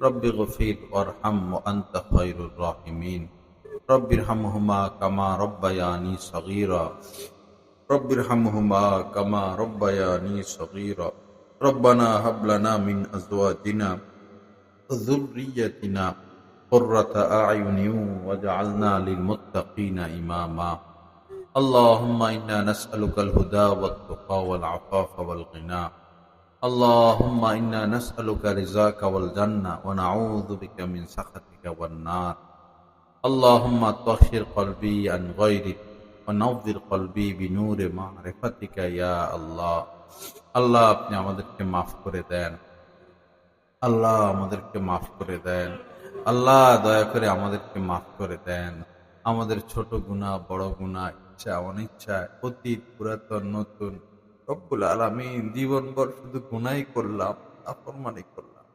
رب اغفر وارحم وأنت خير الراحمين. رب ارحمهما كما ربياني صغيرا. رب ارحمهما كما ربياني صغيرا. ربنا هب لنا من أزواجنا وذريتنا قرة أعين واجعلنا للمتقين إماما. اللهم إنا نسألك الهدى والتقى والعفاف والغنى. اللهم إنا نسألك رزاك والجنة ونعوذ بك من سخطك والنار. اللهم طهر قلبي عن غيرك ونور قلبي بنور معرفتك يا الله. আল্লাহ আপনি আমাদেরকে মাফ করে দেন। আল্লাহ আমাদেরকে মাফ করে দেন। আল্লাহ দয়া করে আমাদেরকে মাফ করে দেন। আমাদের ছোট গুনাহ, বড় গুনাহ, ইচ্ছা অনিচ্ছা, অতীত, পুরাতন, নতুন, রব্বুল আলামিন জীবনভর শুধু গুনাহই করলাম, নাফরমানি করলাম।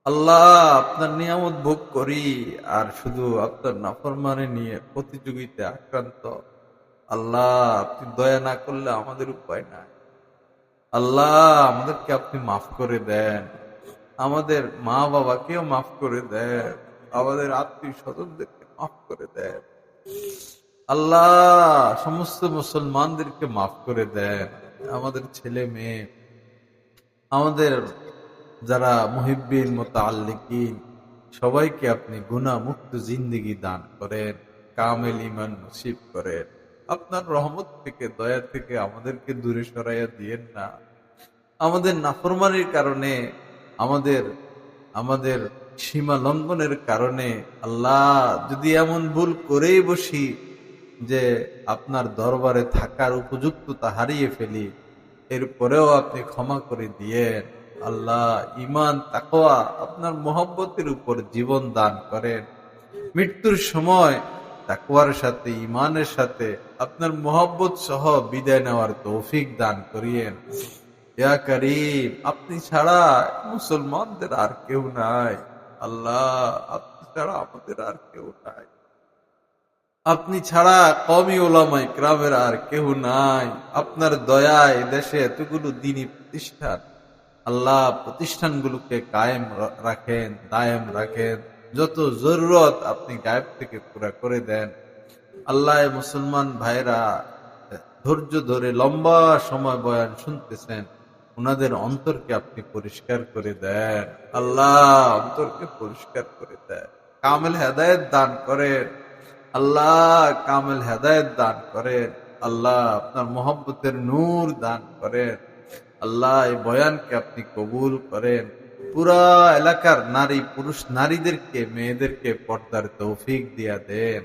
আল্লাহ আপনার নিয়ামত ভোগ করি আর শুধু আপনার নাফরমানি নিয়ে প্রতিযোগিতায় আক্রান্ত। আল্লাহ আপনি দয়া না করলে আমাদের উপায় নাই। আল্লাহ আমাদেরকে আপনি মাফ করে দেন। আমাদের মা বাবাকেও মাফ করে দেন। আমাদের আত্মীয় স্বজনদেরকে মাফ করে দেন। আল্লাহ সমস্ত মুসলমানদেরকে মাফ করে দেন। আমাদের ছেলে মেয়ে, আমাদের যারা মুহিব্বিন মুতাআল্লিকিন, সবাইকে আপনি গুনাহ মুক্ত জিন্দেগি দান করেন, কামেল ঈমান নসিব করেন। আপনার রহমত থেকে, দয়া থেকে আমাদেরকে দূরে সরাইয়া দিয়েন না। আমাদের নাফরমানির কারণে, আমাদের সীমা লঙ্ঘনের কারণে আল্লাহ যদি এমন ভুল করেই বসি যে আপনার দরবারে থাকার উপযুক্ততা হারিয়ে ফেলি, এরপরেও আপনি ক্ষমা করে দিয়েন। আল্লাহ ঈমান, তাকওয়া, আপনার মহব্বতের উপর জীবন দান করেন। মৃত্যুর সময় তাকওয়ার সাথে, ঈমানের সাথে আপনার মহব্বত সহ বিদায় নেওয়ার তৌফিক দান করিয়েন। ইয়া করিম, আপনি ছাড়া মুসলমানদের আর কেউ নাই। আল্লাহ আপনি ছাড়া আমাদের আর কেউ নাই। আপনি ছাড়া কওমি উলামা ইকরামের আর কেউ নাই। আপনার দয়ায় দেশে এতগুলো দ্বীনী প্রতিষ্ঠান, আল্লাহ প্রতিষ্ঠানগুলোকে কায়েম রাখেন, দায়েম রাখেন। যত জরুরত আপনি গায়েব থেকে পুরা করে দেন। আল্লাহ মুসলমান ভাইরা ধৈর্য ধরে লম্বা সময় বয়ান শুনতেছেন, ওনাদের অন্তরকে আপনি পরিষ্কার করে দেন। আল্লাহ অন্তরকে পরিষ্কার করে দেন। কামেল হেদায়েত দান করেন। আল্লাহ কামেল হেদায়েত দান করেন। আল্লাহ আপনার মহব্বতের নূর দান করেন। আল্লাহ এই বয়ানকে আপনি কবুল করেন। পুরা এলাকার নারী, পুরুষ, নারীদেরকে, মেয়েদেরকে পর্দার তৌফিক দিয়া দেন।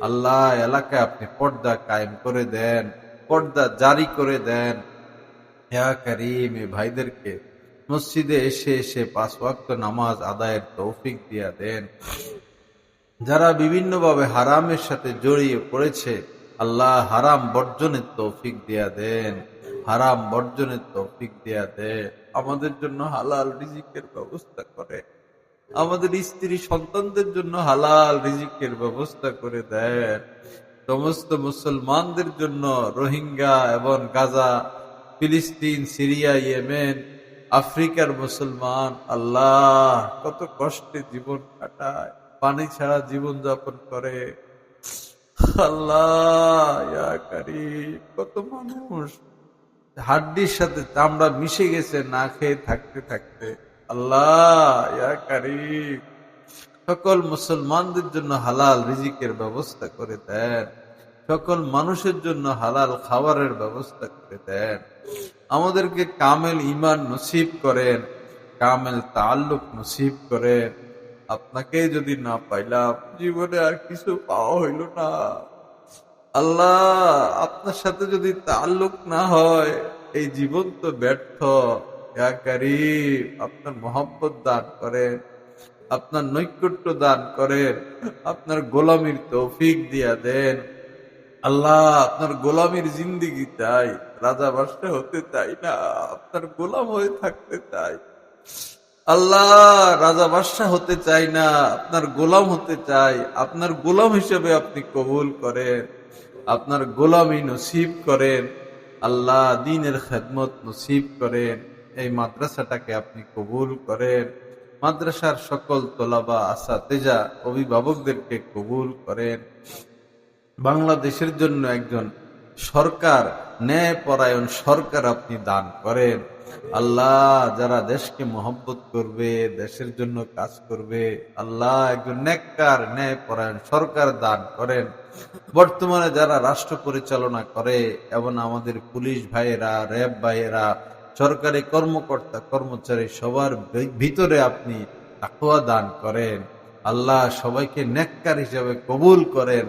আল্লাহ এলাকায় আপনি পর্দা কায়েম করে দেন, পর্দা জারি করে দেন। ইয়া কারীম, এই ভাইদেরকে মসজিদে এসে এসে 5 ওয়াক্ত নামাজ আদায়ের তৌফিক দিয়া দেন। যারা বিভিন্নভাবে হারামের সাথে জড়িয়ে পড়েছে, আল্লাহ হারাম বর্জনের তৌফিক দিয়া দেন। হারাম বর্জনের তৌফিক দিয়া দেন। আমাদের জন্য হালাল রিজিকের ব্যবস্থা করে, আমাদের স্ত্রী সন্তানদের জন্য হালাল রিজিকের ব্যবস্থা করে দেন। সমস্ত মুসলমানদের জন্য রোহিঙ্গা এবং গাজা, ফিলিস্তিন, সিরিয়া, ইয়েমেন, আফ্রিকার মুসলমান, আল্লাহ কত কষ্টে জীবন কাটায়, পানি ছাড়া জীবন যাপন করে। আল্লাহ ইয়া কারীম, কত মানুষ হাড্ডির সাথে চামড়া মিশে গেছে না খেয়ে থাকতে থাকতে। আল্লাহ ইয়া কারীম, সকল মুসলমানদের জন্য হালাল রিজিকের ব্যবস্থা করে দেন। সকল মানুষের জন্য হালাল খাবারের ব্যবস্থা করে দেন। আমাদেরকে কামেল ঈমান নসিব করেন, কামেল তাআল্লুক নসিব করেন। আপনাকে যদি না পাইলাম, জীবনে আর কিছু পাওয়া হইল না। আল্লাহ, আপনার সাথে যদি তাল্লুক না হয় এই জীবন তো ব্যর্থ। ইয়া কারীম, আপনার মহব্বত দান করেন, আপনার নৈকট্য দান করেন, আপনার গোলামির তৌফিক দিয়া দেন। আল্লাহ, আপনার গোলামির জিন্দিগি চাই, রাজা বাদশাহ হতে চাই না, আপনার গোলাম হয়ে থাকতে চাই। আল্লাহ, রাজা বাদশাহ হতে চাই না, আপনার গোলাম হতে চাই। আপনার গোলাম হিসেবে আপনি কবুল করেন, আপনার গোলামি নসিব করেন। আল্লাহ, দ্বীনের খেদমত নসিব করেন। এই মাদ্রাসাটাকে আপনি কবুল করেন। মাদ্রাসার সকল তোলাবা, আসাতেজা, অভিভাবকদেরকে কবুল করেন। বাংলাদেশের জন্য একজন সরকার, ন্যায়পরায়ণ সরকার আপনি দান করেন। আল্লাহ, যারা দেশকে মহব্বত করবে, দেশের জন্য কাজ করবে, আল্লাহ একজন নেককার ন্যায়পরায়ণ সরকার দান করেন। বর্তমানে যারা রাষ্ট্র পরিচালনা করে, এবং আমাদের পুলিশ ভাইয়েরা, র্যাব ভাইয়েরা, সরকারি কর্মকর্তা কর্মচারী, সবার ভিতরে আপনি তাকওয়া দান করেন। আল্লাহ, সবাইকে নেককার হিসেবে কবুল করেন।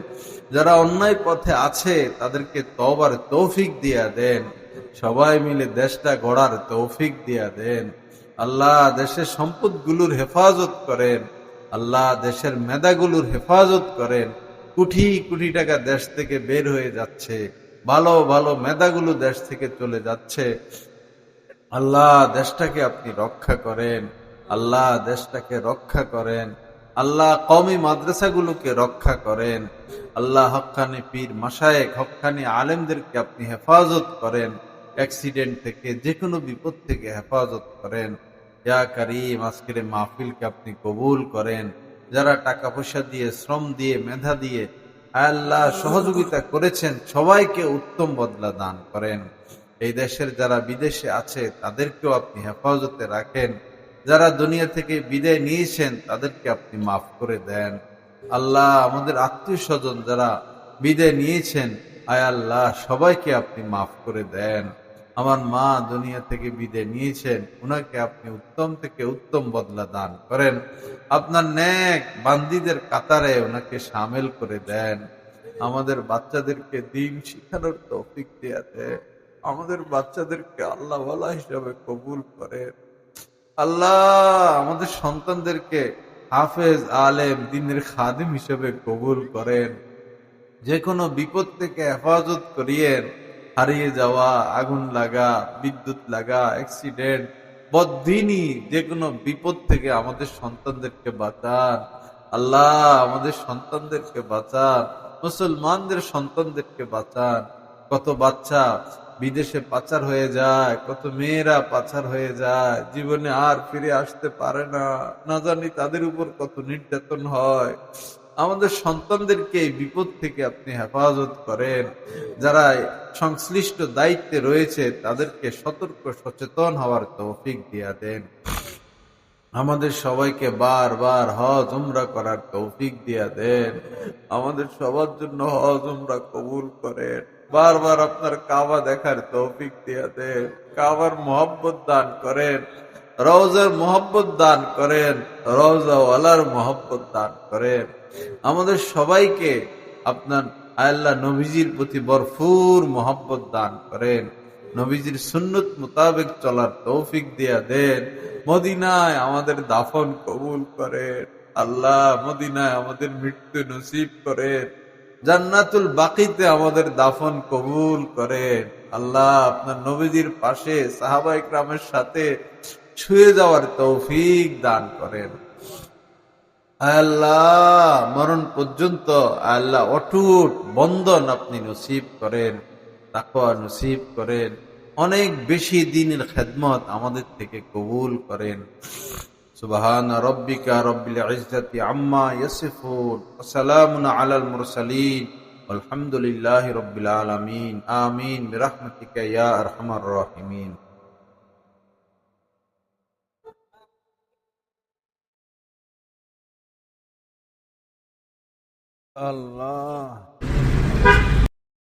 যারা অন্যায় পথে আছে তাদেরকে তওবার তৌফিক দিয়া দেন। সবাই মিলে দেশটা গড়ার তৌফিক দিয়া দেন। আল্লাহ, দেশের সম্পদগুলোর হেফাজত করেন। আল্লাহ, দেশের মেধাগুলোর হেফাজত করেন। কোটি কোটি টাকা দেশ থেকে বের হয়ে যাচ্ছে, ভালো ভালো মেধাগুলো দেশ থেকে চলে যাচ্ছে। আল্লাহ, দেশটাকে আপনি রক্ষা করেন। আল্লাহ, দেশটাকে রক্ষা করেন। আল্লাহ, কওমি মাদ্রাসাগুলোকে রক্ষা করেন। আল্লাহ, হক্কানি পীর মাশায়েখ, হক্কানি আলেমদেরকে আপনি হেফাজত করেন। অ্যাক্সিডেন্ট থেকে, যে কোনো বিপদ থেকে হেফাজত করেন। ইয়া কারীম, আজকের মাহফিলকে আপনি কবুল করেন। যারা টাকা পয়সা দিয়ে, শ্রম দিয়ে, মেধা দিয়ে আল্লাহ সহযোগিতা করেছেন, সবাইকে উত্তম বদলা দান করেন। এই দেশের যারা বিদেশে আছে তাদেরকেও আপনি হেফাজতে রাখেন। যারা দুনিয়া থেকে বিদায় নিয়েছেন তাদেরকে আপনি মাফ করে দেন। আল্লাহ, আমাদের আত্মীয় স্বজন যারা বিদায় নিয়েছেন, আয় আল্লাহ সবাইকে আপনি মাফ করে দেন। আমার মা দুনিয়া থেকে বিদায় নিয়েছেন, উনাকে আপনি উত্তম থেকে উত্তম বদলা দান করেন। আপনার নেক বান্দীদের কাতারে ওনাকে সামিল করে দেন। আমাদের বাচ্চাদেরকে দ্বীন শিখানোর তৌফিক দিয়ে দেন। আমাদের বাচ্চাদেরকে আল্লাহ ওয়ালা হিসাবে কবুল করেন। আল্লাহ, আমাদের সন্তানদেরকে হাফেজ, আলেম, দ্বীনের খাদিম হিসেবে কবুল করেন। যে কোনো বিপদ থেকে হেফাজত করিয়েন। হারিয়ে যাওয়া, আগুন লাগা, বিদ্যুৎ লাগা, অ্যাক্সিডেন্ট, বদ্দিনী, যে কোনো বিপদ থেকে আমাদের সন্তানদেরকে বাঁচান। আল্লাহ, আমাদের সন্তানদেরকে বাঁচান, মুসলমানদের সন্তানদেরকে বাঁচান। কত বাচ্চা বিদেশে পাচার হয়ে যায়, কত মেয়েরা পাচার হয়ে যায়, জীবনে আর ফিরে আসতে পারে না। না জানি তাদের উপর কত নির্যাতন হয়। আমাদের সন্তানদেরকে এই বিপদ থেকে আপনি হেফাজত করেন। যারা সংশ্লিষ্ট দায়িত্বে রয়েছে তাদেরকে সতর্ক সচেতন হওয়ার তৌফিক দিয়া দেন। আমাদের সবাইকে বারবার হজ উমরা করার তৌফিক দিয়া দেন। আমাদের সবার জন্য হজ উমরা কবুল করেন। বারবার আপনার কাবা দেখার তৌফিক দিয়া দেন। কাবার মোহব্বত দান করেন, রওজার মোহব্বত দান করেন, রওজা ওয়ালার মোহব্বত দান করেন। আমাদের সবাইকে আপনার আল্লাহ নবীজির প্রতি ভরপুর মোহব্বত দান করেন। নবীজির সুন্নত মোতাবেক চলার তৌফিক দিয়া দেন। মদিনায় আমাদের দাফন কবুল করেন। আল্লাহ, মদিনায় আমাদের মৃত্যু নসিব করেন। জান্নাতুল বাকিতে আমাদের দাফন কবুল করেন। আল্লাহ, আপনার নবীজির পাশে সাহাবা ইকরামের সাথে শুয়ে যাওয়ার তৌফিক দান করেন। আল্লাহ, মরণ পর্যন্ত আল্লাহ অটুট বন্ধন আপনি নসিব করেন, তাকওয়া নসিব করেন। অনেক বেশি দিনের খেদমত আমাদের থেকে কবুল করেন। সুবহান রাব্বিকা রাব্বিল ইজ্জাতি আম্মা ইয়াসিফুন ওয়া সালামুন আলাল মুরসালিন আলহামদুলিল্লাহি রাব্বিল আলামিন। আমিন বিরহমাতিকা ইয়া আরহামার রাহিমিন। আল্লাহ।